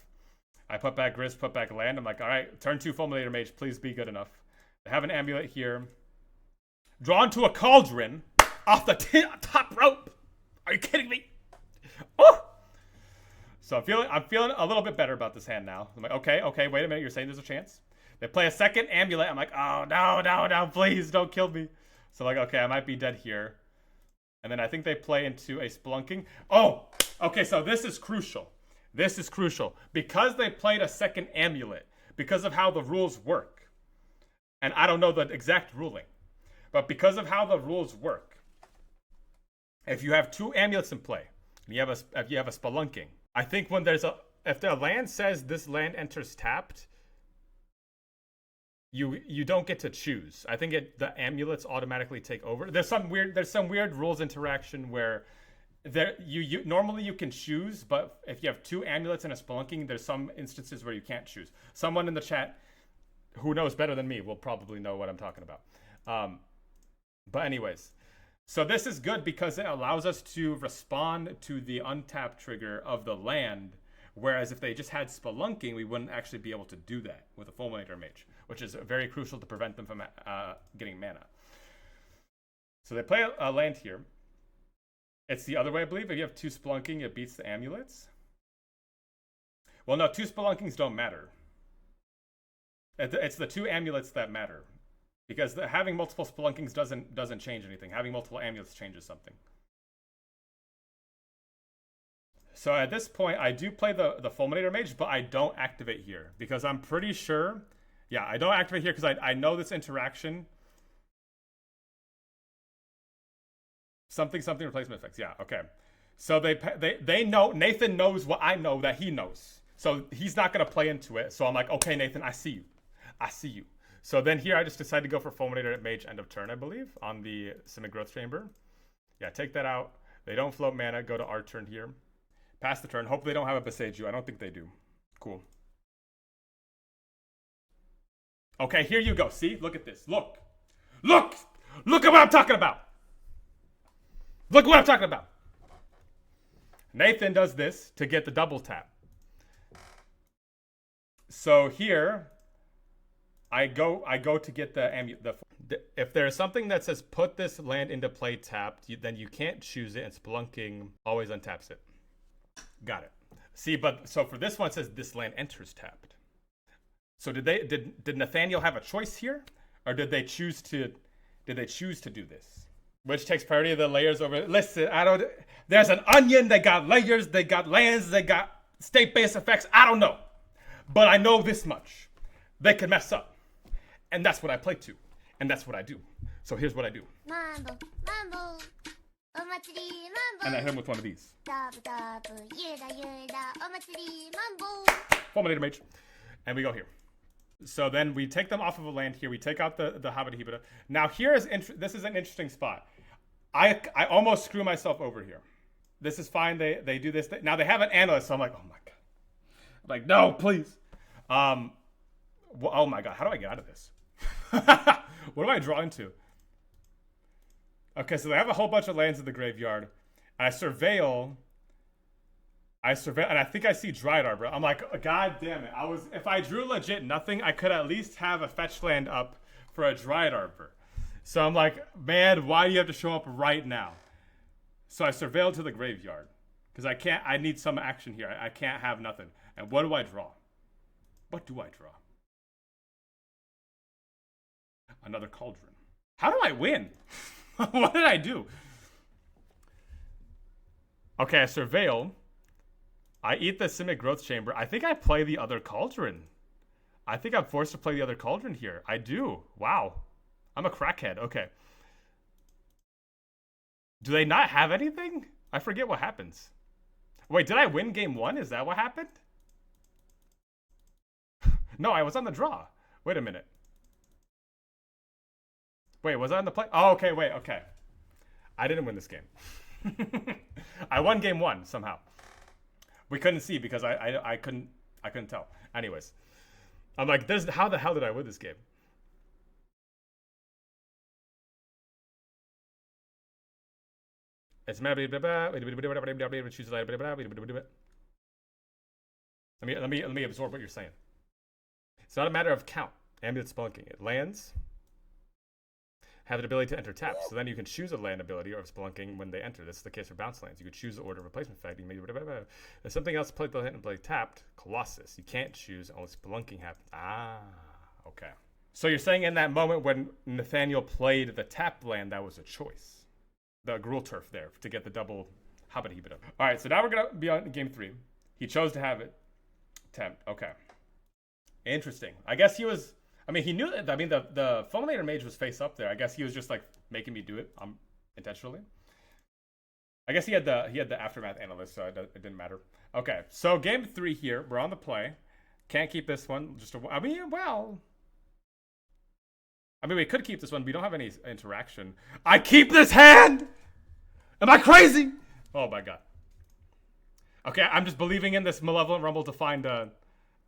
I put back Grizz, put back land. I'm like, all right, turn 2 Fulminator Mage, please be good enough. I have an Amulet here. Drawn to a Cauldron off the top rope. Are you kidding me? Oh! So I'm feeling a little bit better about this hand now. I'm like, okay, wait a minute. You're saying there's a chance? They play a second Amulet. I'm like, oh, no, please don't kill me. So like, okay, I might be dead here. And then I think they play into a Spelunking. Oh, okay, so this is crucial. This is crucial because they played a second Amulet, because of how the rules work. And I don't know the exact ruling, but because of how the rules work, if you have 2 Amulets in play, and if you have a Spelunking, I think when if the land says this land enters tapped, you don't get to choose. I think the Amulets automatically take over. There's some weird rules interaction where normally you can choose, but if you have 2 Amulets and a Spelunking, there's some instances where you can't choose. Someone in the chat who knows better than me will probably know what I'm talking about. But anyways, so this is good because it allows us to respond to the untap trigger of the land, whereas if they just had Spelunking, we wouldn't actually be able to do that with a Fulminator Mage, which is very crucial to prevent them from getting mana. So they play a land here. It's the other way, I believe. If you have 2 Spelunking, it beats the Amulets. Well, no, 2 Spelunkings don't matter. It's the 2 Amulets that matter. Because having multiple Spelunkings doesn't change anything. Having multiple Amulets changes something. So at this point, I do play the Fulminator Mage, but I don't activate here. Because I'm pretty sure... Yeah, I don't activate here because I know this interaction... Something replacement effects. Yeah, okay. So they know, Nathan knows what I know that he knows. So he's not going to play into it. So I'm like, okay, Nathan, I see you. So then here I just decided to go for Fulminator Mage end of turn, I believe, on the Simic Growth Chamber. Yeah, take that out. They don't float mana. Go to our turn here. Pass the turn. Hope they don't have a Beseiju. I don't think they do. Cool. Okay, here you go. See? Look at this. Look at what I'm talking about. Look what I'm talking about. Nathan does this to get the double tap. So here, I go to get the if there's something that says put this land into play tapped, then you can't choose it, and Spelunking always untaps it. Got it. See, but so for this one it says this land enters tapped. So did Nathaniel have a choice here, or did they choose to do this? Which takes priority of the layers over. Listen, there's an onion, they got layers, they got lands, they got state-based effects. I don't know. But I know this much. they can mess up. And that's what I play to. And that's what I do. So here's what I do. Mambo, mambo, omatsuri, mambo. And I hit him with one of these. Dabu, dabu, yurda, yurda, omatsuri, mambo. Fulminator Mage. And we go here. So then we take them off of a land here. We take out the Habita Hibita. Now here is this is an interesting spot. I almost screw myself over here. This is fine. They do this. Now they have an analyst, so I'm like, oh my god. I'm like, no, please. Well, oh my god, how do I get out of this? What do I draw into? Okay, so they have a whole bunch of lands in the graveyard. And I surveil, and I think I see Dried Arbor. I'm like, god damn it. If I drew legit nothing, I could at least have a fetch land up for a Dried Arbor. So I'm like, man, why do you have to show up right now? So I surveil to the graveyard. Because I need some action here. I can't have nothing. And what do I draw? What do I draw? Another Cauldron. How do I win? What did I do? Okay, I surveil. I eat the Simic Growth Chamber. I think I play the other Cauldron. I think I'm forced to play the other Cauldron here. I do. Wow. I'm a crackhead. Okay. Do they not have anything? I forget what happens. Wait, did I win game 1? Is that what happened? No, I was on the draw. Wait a minute. Wait, was I on the play? Oh, okay, wait, okay. I didn't win this game. I won game 1 somehow. We couldn't see because I couldn't tell. Anyways, I'm like, how the hell did I win this game? It's let me absorb what you're saying. It's not a matter of count. Amulet Spelunking. It lands have the ability to enter tap. So then you can choose a land ability or Spelunking when they enter. This is the case for bounce lands. You could choose the order of replacement effect. You may if something else played the land and play tapped, Colossus. You can't choose, only Spelunking happens. Ah, okay. So you're saying in that moment when Nathaniel played the tap land, that was a choice. The Gruul Turf there to get the double Habita Hibita. All right, so now we're going to be on game 3. He chose to have it tempt. Okay. Interesting. I guess he was... I mean, he knew that... I mean, the Fulminator Mage was face up there. I guess he was just, like, making me do it intentionally. I guess he had the Aftermath Analyst, so it didn't matter. Okay, so game 3 here. We're on the play. Can't keep this one. I mean, we could keep this one. We don't have any interaction. I keep this hand! Am I crazy? Oh my god. Okay, I'm just believing in this Malevolent Rumble to find a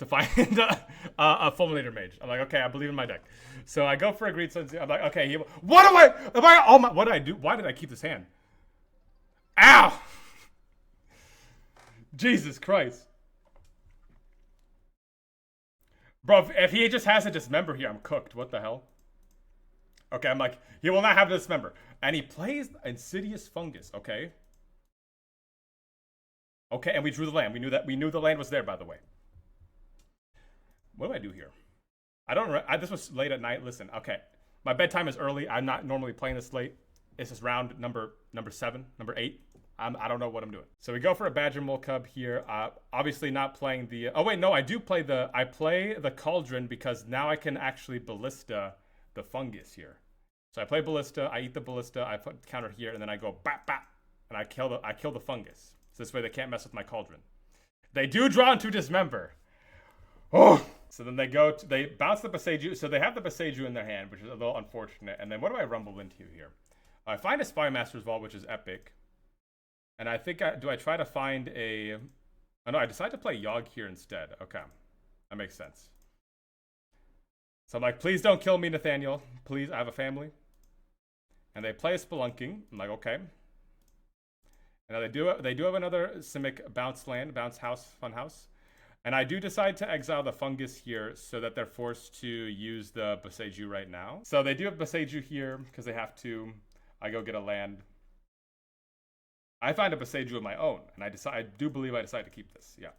Fulminator Mage. I'm like, okay, I believe in my deck. So I go for a Greed Sunset. I'm like, okay, what did I do? Why did I keep this hand? Ow! Jesus Christ. Bro, if he just has a Dismember here, I'm cooked. What the hell? Okay, I'm like, he will not have this member. And he plays Insidious Fungus, okay? Okay, and we drew the land. We knew the land was there, by the way. What do I do here? This was late at night. Listen, okay. My bedtime is early. I'm not normally playing this late. This is round number 7, number 8. I don't know what I'm doing. So we go for a Badger Mole Cub here. Obviously not playing the... oh, wait, no, I play the Cauldron because now I can actually Ballista the Fungus here. So I play Ballista, I eat the Ballista, I put counter here, and then I go bap bap, and I kill the Fungus. So this way they can't mess with my Cauldron. They do draw into Dismember. Oh! So then they bounce the Boseiju. So they have the Boseiju in their hand, which is a little unfortunate. And then what do I rumble into here? I find a Spymaster's Vault, which is epic. And I think do I try to find a... oh no, I decide to play Yawg here instead. Okay, that makes sense. So I'm like, please don't kill me, Nathaniel. Please, I have a family. And they play a Spelunking. I'm like, okay. And now they do have another Simic bounce land, bounce house, fun house. And I do decide to exile the Fungus here so that they're forced to use the Boseiju right now. So they do have Boseiju here because they have to. I go get a land. I find a Boseiju of my own, and I do believe I decide to keep this. Yeah.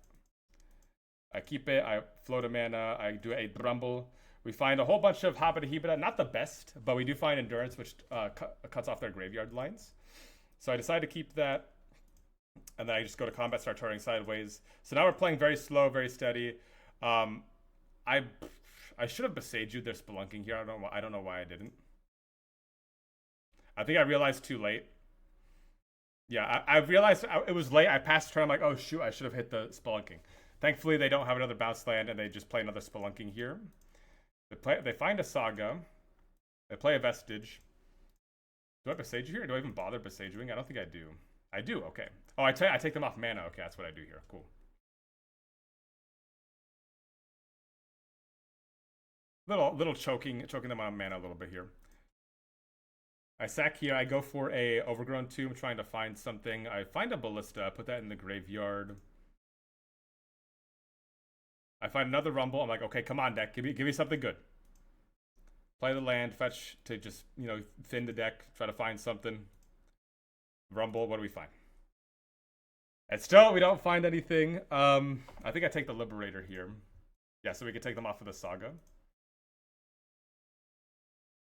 I keep it. I float a mana. I do a Rumble. We find a whole bunch of Habita Hibita. Not the best, but we do find Endurance, which cuts off their graveyard lines. So I decide to keep that. And then I just go to combat, start turning sideways. So now we're playing very slow, very steady. I I should have besaged their spelunking here. I don't know why I didn't. I think I realized too late. Yeah, I realized it was late. I passed turn. I'm like, oh shoot, I should have hit the spelunking. Thankfully, they don't have another bounce land, and they just play another spelunking here. They find a saga. They play a vestige. Do I besage here? Or do I even bother besaging? I don't think I do. I do. Okay. Oh, I take them off mana. Okay, that's what I do here. Cool. Little choking them on mana a little bit here. I sack here. I go for a Overgrown Tomb, trying to find something. I find a Ballista. Put that in the graveyard. I find another Rumble. I'm like, okay, come on, deck. Give me something good. Play the land, fetch to just, thin the deck. Try to find something. Rumble. What do we find? And still, we don't find anything. I think I take the Liberator here. Yeah, so we can take them off of the Saga.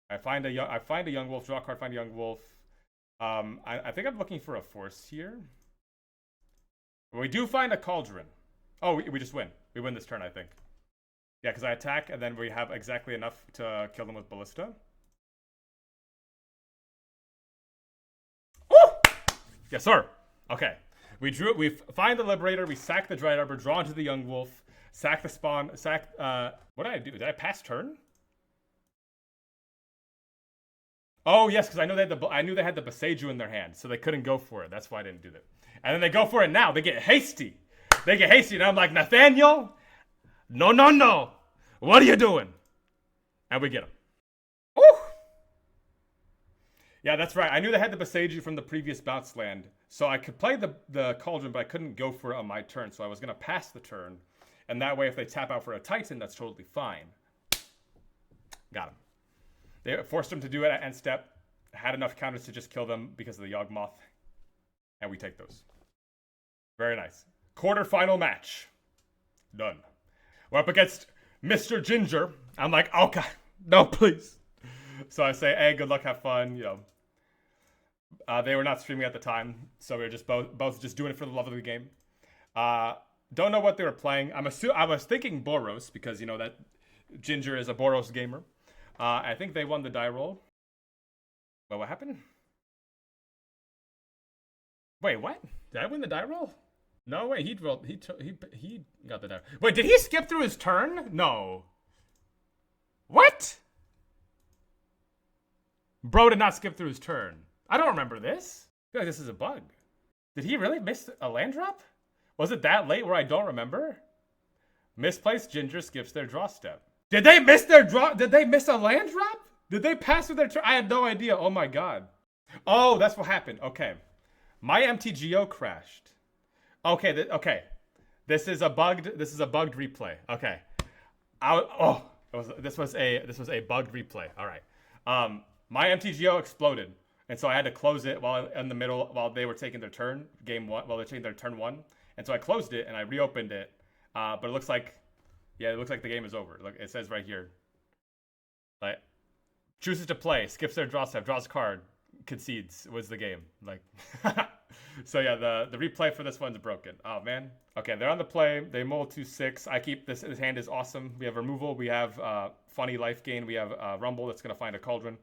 I find a young wolf, draw a card, find a young wolf. I think I'm looking for a force here. We do find a cauldron. Oh, we just win. We win this turn, I think. Yeah, because I attack, and then we have exactly enough to kill them with Ballista. Oh! Yes, sir. Okay. We find the Liberator, we sack the Dried Arbor, draw into the young wolf, sack the spawn, what did I do? Did I pass turn? Oh yes, because I knew they had the Beseju in their hand, so they couldn't go for it. That's why I didn't do that. And then they go for it now. They get hasty. And I'm like, Nathaniel, no. What are you doing? And we get him. Ooh. Yeah, that's right. I knew they had the Beseju from the previous bounce land, so I could play the Cauldron, but I couldn't go for it on my turn, so I was gonna pass the turn, and that way, if they tap out for a Titan, that's totally fine. Got him. They forced him to do it at end step. Had enough counters to just kill them because of the Yawgmoth. And we take those. Very nice. Quarterfinal match. Done. We're up against Mr. Ginger. I'm like, oh god, no, please. So I say, hey, good luck, have fun, They were not streaming at the time, so we were just both just doing it for the love of the game. Don't know what they were playing. I was thinking Boros, because, that Ginger is a Boros gamer. I think they won the die roll. Well, what happened? Wait, what? Did I win the die roll? No, wait, he got the die. Wait, did he skip through his turn? No. What? Bro did not skip through his turn. I don't remember this. I feel like this is a bug. Did he really miss a land drop? Was it that late where I don't remember? Misplaced Ginger skips their draw step. Did they miss their draw? Did they miss a land drop? Did they pass through their turn? I had no idea. Oh my god. Oh, that's what happened. Okay. My MTGO crashed. Okay, okay. This is a bugged replay. Okay. This was a bugged replay. All right. My MTGO exploded, and so I had to close it while they were taking their turn, game one, while they're taking their turn one. And so I closed it and I reopened it. But it looks like the game is over. Look, it says right here. Like, chooses to play, skips their draw step, draws a card, concedes, was the game. Like, so yeah, the replay for this one's broken. Oh man. Okay, they're on the play. They mull 2/6. I keep this. This hand is awesome. We have removal. We have funny life gain. We have Rumble that's gonna find a Cauldron.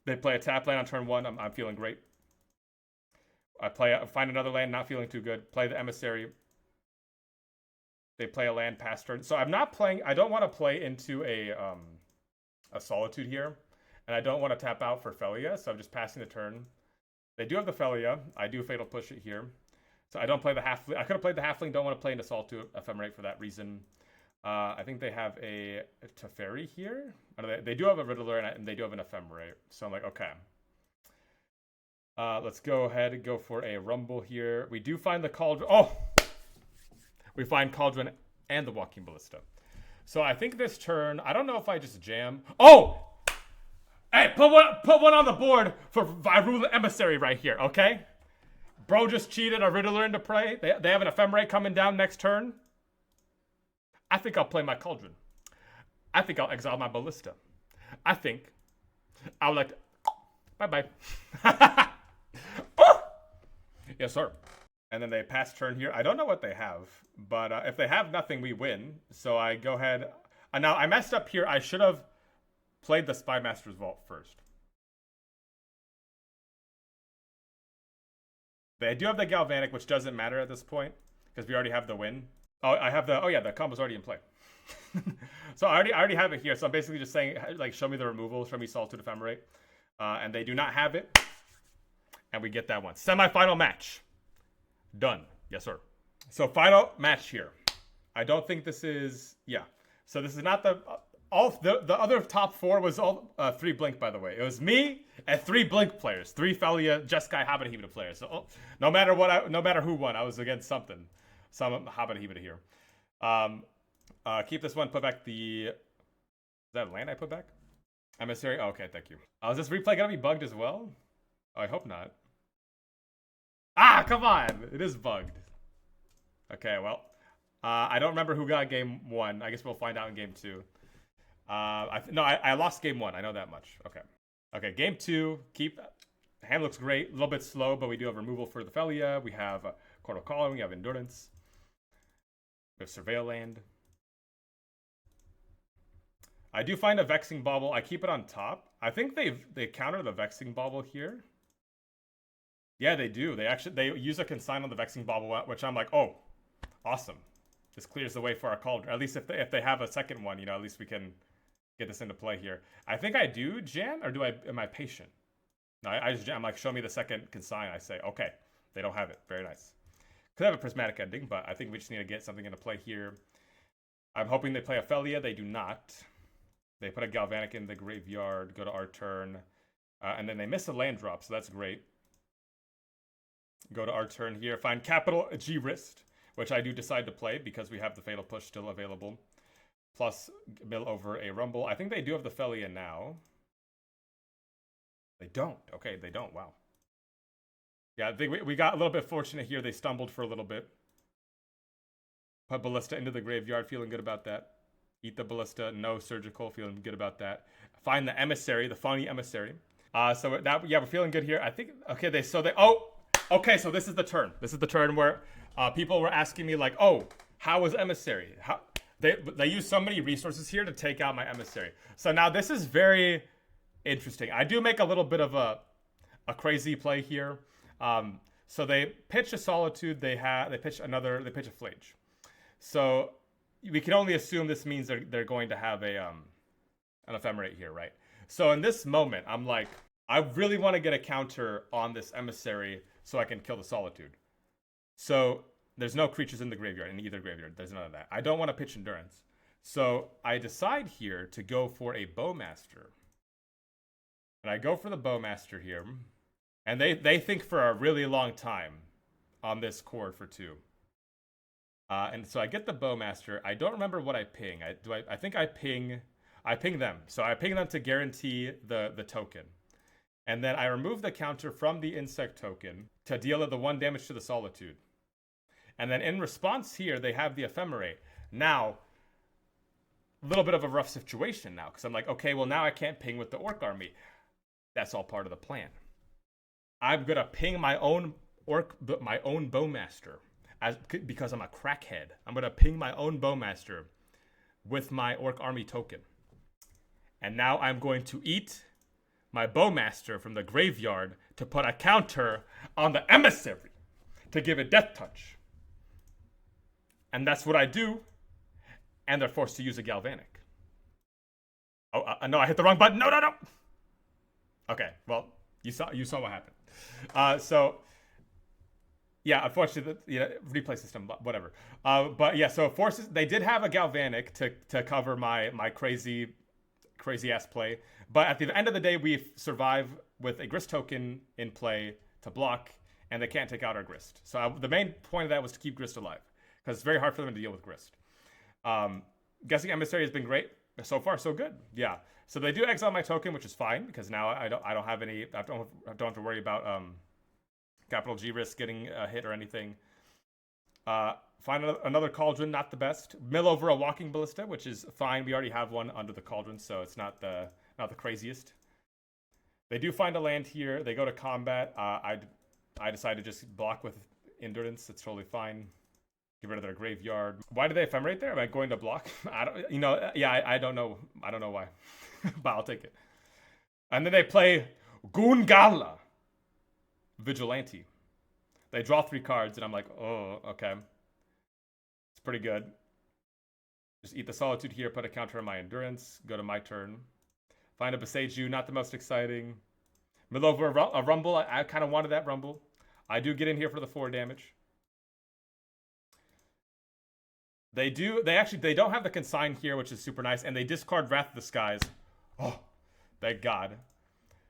They play a tap land on turn one. I'm feeling great. I find another land, not feeling too good. Play the Emissary. They play a land past turn. So I'm not playing. I don't want to play into a Solitude here, and I don't want to tap out for Felia. So I'm just passing the turn. They do have the Felia. I do Fatal Push it here. So I don't play the Halfling. I could have played the Halfling. Don't want to play into Solitude Ephemerate for that reason. I think they have a Teferi here. They do have a Riddler, and they do have an Ephemerate. So I'm like, okay. Let's go ahead and go for a Rumble here. We do find the Cauldron. Oh! We find Cauldron and the Walking Ballista. So I think this turn, I don't know if I just jam. Oh! Hey, put one on the board for Virula Emissary right here, okay? Bro just cheated a Riddler into play. They have an Ephemerate coming down next turn. I think I'll play my Cauldron. I think I'll exile my Ballista. I think I would like to... Bye-bye. Oh! Yes, sir. And then they pass turn here. I don't know what they have, but if they have nothing, we win. So I go ahead. Now, I messed up here. I should have played the Spymaster's Vault first. But I do have the Galvanic, which doesn't matter at this point, because we already have the win. Oh, I have the... Oh, yeah, the combo's already in play. So I already have it here. So I'm basically just saying, like, show me the removal, show me Solitude Ephemerate. And they do not have it. And we get that one. Semi-final match. Done. Yes, sir. So final match here. I don't think this is... Yeah. So this is not the... the other top 4 was all 3 Blink, by the way. It was me and 3 Blink players. 3 Felia, Jeskai, Habita players. So no matter who won, I was against something. Some Habita here. Keep this one, put back the... Is that land I put back? Emissary? Oh, okay, thank you. Is this replay gonna be bugged as well? Oh, I hope not. Ah, come on! It is bugged. Okay, well. I don't remember who got game 1. I guess we'll find out in game 2. I lost game 1. I know that much. Okay. Okay, game 2. Hand looks great. A little bit slow, but we do have removal for the Felia. We have Chord of Calling. We have Endurance. We have Surveil Land. I do find a Vexing Bauble. I keep it on top. I think they counter the Vexing Bauble here. Yeah, they do. They use a consign on the Vexing Bauble, which I'm like, oh, awesome. This clears the way for our Cauldron. At least if they have a second one, at least we can get this into play here. I think I do jam, or am I patient? No, I just jam. I'm like, show me the second consign. I say, okay, they don't have it. Very nice. Could have a Prismatic Ending, but I think we just need to get something into play here. I'm hoping they play a Felia. They do not. They put a Galvanic in the graveyard, go to our turn, and then they miss a land drop, so that's great. Go to our turn here, find capital G Wrist, which I do decide to play because we have the Fatal Push still available. Plus, mill over a Rumble. I think they do have the Felia now. They don't. Okay, they don't. Wow. Yeah, I think we got a little bit fortunate here. They stumbled for a little bit. Put Ballista into the graveyard, feeling good about that. Eat the Ballista, no Surgical, feeling good about that. Find the Emissary, the funny Emissary. So we're feeling good here. I think, okay, okay, so this is the turn. This is the turn where people were asking me like, oh, how was Emissary? They use so many resources here to take out my Emissary. So now this is very interesting. I do make a little bit of a crazy play here. So they pitch a Solitude, they pitch a Flage. So we can only assume this means they're going to have an Ephemerate here, right? So in this moment, I'm like, I really want to get a counter on this Emissary so I can kill the Solitude. So there's no creatures in the graveyard, in either graveyard. There's none of that. I don't want to pitch Endurance. So I decide here to go for a Bowmaster. And I go for the Bowmaster here. And they think for a really long time on this Chord for 2. And so I get the Bowmaster. I don't remember what I ping. I think I ping them. So I ping them to guarantee the token. And then I remove the counter from the Insect token to deal the 1 damage to the Solitude. And then in response here, they have the Ephemerate. Now, a little bit of a rough situation now. Because I'm like, okay, well now I can't ping with the Orc Army. That's all part of the plan. I'm going to ping my own Bowmaster. Because I'm a crackhead. I'm going to ping my own Bowmaster with my Orc Army token. And now I'm going to eat my Bowmaster from the graveyard to put a counter on the Emissary to give it Death Touch. And that's what I do. And they're forced to use a Galvanic. Oh, no, I hit the wrong button. No. Okay, well, you saw what happened. Yeah, unfortunately, replay system, whatever. But yeah, so forces. They did have a Galvanic to cover my crazy ass play. But at the end of the day, we survive with a Grist token in play to block, and they can't take out our Grist. So the main point of that was to keep Grist alive, because it's very hard for them to deal with Grist. Guessing Emissary has been great. So far, so good. Yeah. So they do exile my token, which is fine, because now I don't have any. I don't have to worry about capital G risk getting a hit or anything. Find another Cauldron, not the best. Mill over a Walking Ballista, which is fine. We already have one under the Cauldron, so it's not the craziest. They do find a land here. They go to combat. I decide to just block with Endurance. It's totally fine. Get rid of their graveyard. Why do they ephemerate there? Am I going to block? I don't, you know, yeah, I don't know. I don't know why, but I'll take it. And then they play Goongala Vigilante. They draw 3 cards, and I'm like, oh, okay. It's pretty good. Just eat the Solitude here, put a counter on my Endurance, go to my turn. Find a Beseiju, not the most exciting. Mill over a Rumble, I kind of wanted that Rumble. I do get in here for the 4 damage. They don't have the Consign here, which is super nice, and they discard Wrath of the Skies. Oh, thank God.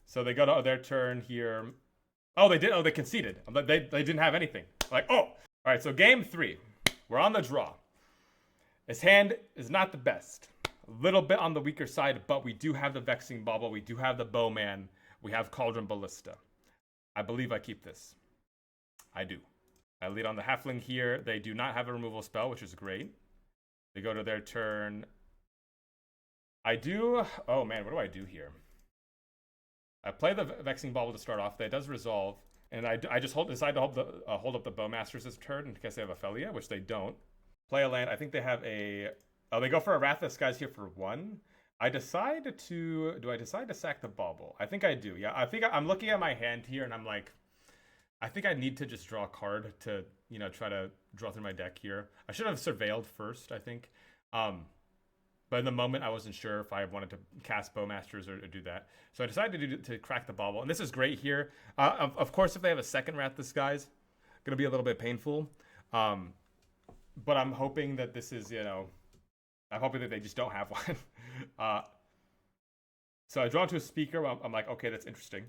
So they go to their turn here. Oh, they did. Oh, they conceded. They didn't have anything. Like, oh. All right, so game 3. We're on the draw. His hand is not the best. A little bit on the weaker side, but we do have the Vexing Bauble. We do have the Bowman. We have Cauldron Ballista. I believe I keep this. I do. I lead on the Halfling here. They do not have a removal spell, which is great. They go to their turn. I do... Oh, man, what do I do here? I play the Vexing Bauble to start off. That does resolve. And I just decide to hold up the Bowmasters this turn in case they have Ophelia, which they don't. Play a land. I think they have a... Oh, they go for a Wrath of the Skies here for 1. I decide to... Do I decide to sack the Bauble? I think I do. Yeah, I think I'm looking at my hand here and I'm like... I think I need to just draw a card to, you know, try to draw through my deck here. I should have surveilled first, I think. But in the moment, I wasn't sure if I wanted to cast Bowmasters or do that. So I decided to crack the Bauble. And this is great here. Of course, if they have a second Wrath of the Skies, going to be a little bit painful. But I'm hoping that this is, you know... I'm hoping that they just don't have one. So I draw to a Speaker. I'm like, okay, that's interesting.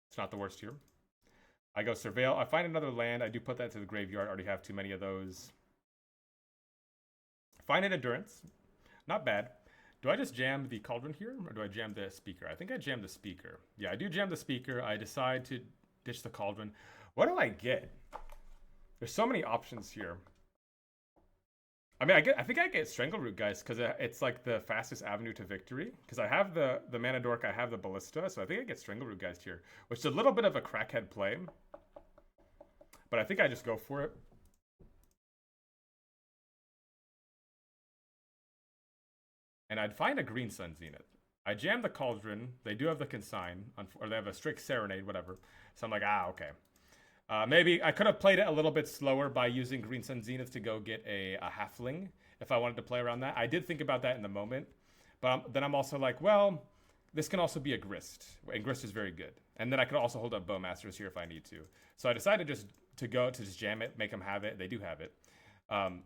It's not the worst here. I go Surveil. I find another land. I do put that to the graveyard. I already have too many of those. Find an Endurance. Not bad. Do I just jam the Cauldron here? Or do I jam the Speaker? I think I jam the Speaker. Yeah, I do jam the Speaker. I decide to ditch the Cauldron. What do I get? There's so many options here. I mean, I think I get Strangleroot, guys, because it's like the fastest avenue to victory. Because I have the Mana Dork, I have the Ballista, so I think I get Strangleroot, guys, here. Which is a little bit of a crackhead play. But I think I just go for it. And I'd find a Green Sun Zenith. I jam the Cauldron. They do have the Consign, or they have a Strict Serenade, whatever. So I'm like, okay. Maybe I could have played it a little bit slower by using Green Sun Zenith to go get a Halfling if I wanted to play around that. I did think about that in the moment. But then I'm also like, well, this can also be a Grist. And Grist is very good. And then I could also hold up Bowmasters here if I need to. So I decided just to jam it, make them have it. They do have it. And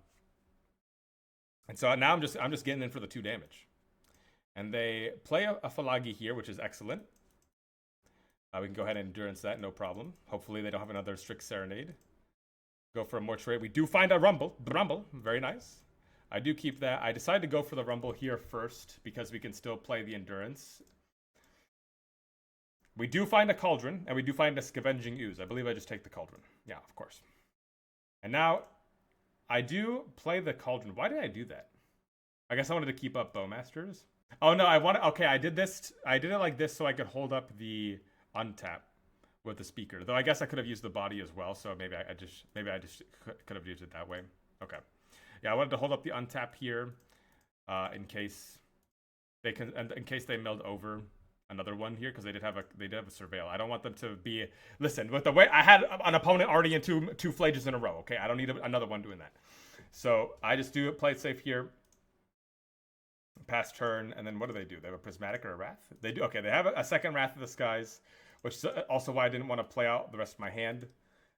so now I'm just getting in for the 2 damage. And they play a Falagi here, which is excellent. We can go ahead and Endurance that, no problem. Hopefully they don't have another Strict Serenade. Go for a Mortuary. We do find a Rumble. Very nice. I do keep that. I decide to go for the Rumble here first because we can still play the Endurance. We do find a Cauldron, and we do find a Scavenging Ooze. I believe I just take the Cauldron. Yeah, of course. And now, I do play the Cauldron. Why did I do that? I guess I wanted to keep up Bowmasters. Oh no, okay, I did it like this so I could hold up the untap with the Speaker. Though I guess I could have used the body as well, so maybe I just could have used it that way. Okay. Yeah, I wanted to hold up the untap here in case they milled over another one here because they did have a Surveil. I don't want them to be listen, with the way I had an opponent already in two Flages in a row, okay? I don't need another one doing that. So I just play it safe here. Pass turn, and then what do? They have a Prismatic or a Wrath? They do. Okay, they have a second Wrath of the Skies, which is also why I didn't want to play out the rest of my hand.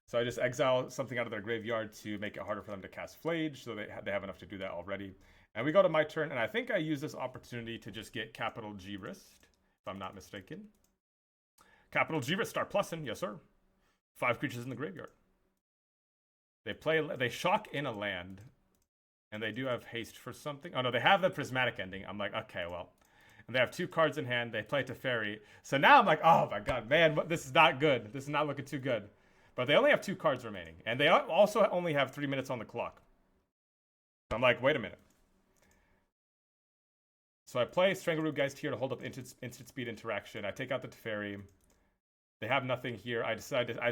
So I just exile something out of their graveyard to make it harder for them to cast Flage, so they have enough to do that already. And we go to my turn, and I think I use this opportunity to just get capital G Wrist, if I'm not mistaken. Capital G Wrist, start plussing, yes sir. 5 creatures in the graveyard. They shock in a land. And they do have haste for something. Oh no, they have the Prismatic ending. I'm like, okay, well. And they have 2 cards in hand. They play Teferi. So now I'm like, oh my god, man, this is not good. This is not looking too good. But they only have 2 cards remaining. And they also only have 3 minutes on the clock. So I'm like, wait a minute. So I play Strangleroot Geist here to hold up instant speed interaction. I take out the Teferi. They have nothing here. I'm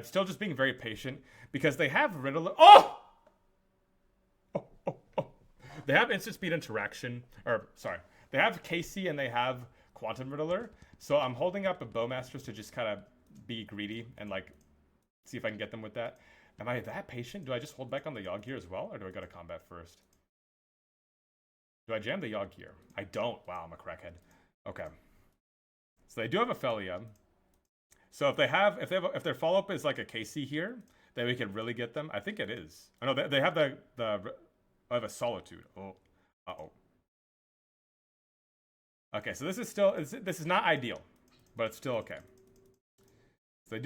still just being very patient because they have Riddler. Oh! they have instant speed interaction, or sorry, they have KC and they have Quantum Riddler. So I'm holding up a Bowmasters to just kind of be greedy and like see if I can get them with that. Am I that patient? Do I just hold back on the Yawg here as well, or do I go to combat first? Do I jam the Yawg here? I don't. Wow, I'm a crackhead. Okay. So they do have a Felia. So if their follow up is like a KC here, then we can really get them. I think it is. I know they have I have a Solitude. Oh, uh-oh. Okay, so this is not ideal, but it's still okay. So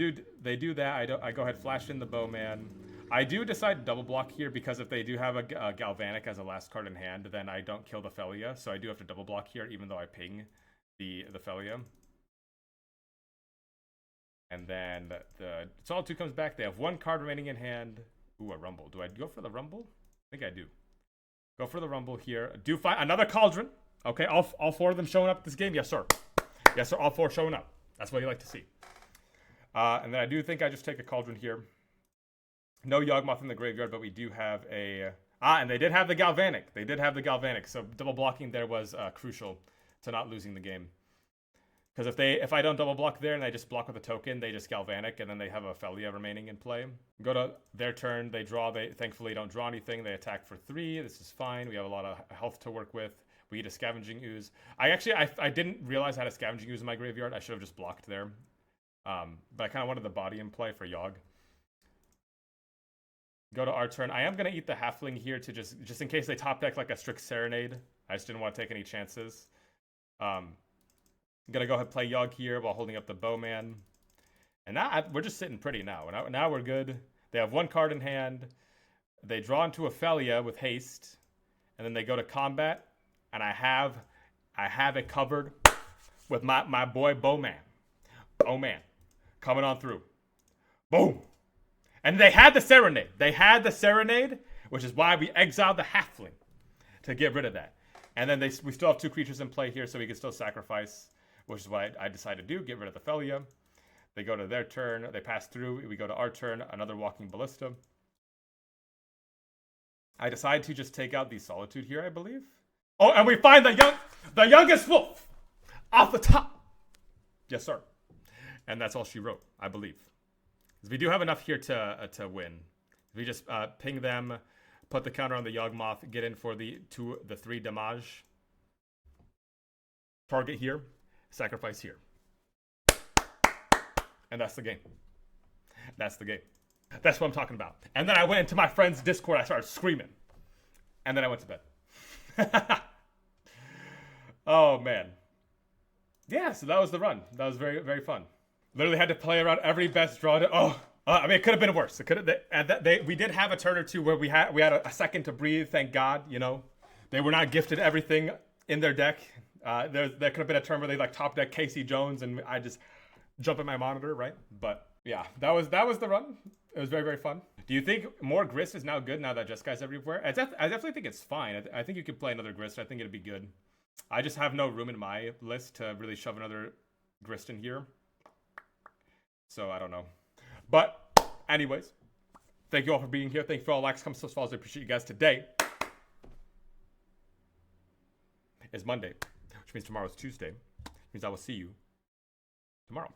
they do that. I go ahead, flash in the Bowman. I do decide to double block here because if they do have a Galvanic as a last card in hand, then I don't kill the Felia. So I do have to double block here, even though I ping the Felia. And then the Solitude comes back. They have one card remaining in hand. Ooh, a Rumble. Do I go for the Rumble? I think I do. Go for the Rumble here. Do find another Cauldron. Okay, all 4 of them showing up this game? Yes, sir. Yes, sir, all 4 showing up. That's what you like to see. And then I do think I just take a Cauldron here. No Yawgmoth in the graveyard, but we do have a... and they did have the Galvanic. They did have the Galvanic, so double blocking there was crucial to not losing the game. Because if I don't double block there and I just block with a token, they just Galvanic, and then they have a Felia remaining in play. Go to their turn, they draw, they thankfully don't draw anything, they attack for 3, this is fine, we have a lot of health to work with. We get a Scavenging Ooze. I didn't realize I had a Scavenging Ooze in my graveyard, I should have just blocked there. But I kind of wanted the body in play for Yawg. Go to our turn. I am going to eat the Halfling here to just in case they top deck like a Strict Serenade. I just didn't want to take any chances. I'm going to go ahead and play Yawg here while holding up the Bowman. And now we're just sitting pretty now. Now we're good. They have one card in hand. They draw into a Felia with haste. And then they go to combat. And I have it covered with my boy Bowman. Bowman. Coming on through. Boom. And they had the Serenade. They had the Serenade, which is why we exiled the Halfling to get rid of that. And then we still have 2 creatures in play here, so we can still sacrifice, which is what I decided to do, get rid of the Felia. They go to their turn. They pass through. We go to our turn. Another Walking Ballista. I decide to just take out the Solitude here, I believe. Oh, and we find the youngest wolf off the top. Yes, sir. And that's all she wrote, I believe. Because we do have enough here to win. We just ping them, put the counter on the Yawgmoth, get in for the 3 damage. Target here, sacrifice here. And that's the game. That's the game. That's what I'm talking about. And then I went into my friend's Discord, I started screaming. And then I went to bed. Oh, man. Yeah, so that was the run. That was very, very fun. Literally had to play around every best draw. I mean, it could have been worse. It could have. We did have a turn or two where we had a second to breathe. Thank God, you know, they were not gifted everything in their deck. There could have been a turn where they like top deck Casey Jones, and I just jump at my monitor, right? But yeah, that was the run. It was very, very fun. Do you think more Grist is now good now that Jeskai's everywhere? I definitely think it's fine. I think you could play another Grist. I think it'd be good. I just have no room in my list to really shove another Grist in here. So I don't know. But anyways, thank you all for being here. Thank you for all likes, comments, follows. I appreciate you guys. Today is Monday, which means tomorrow is Tuesday. Which means I will see you tomorrow.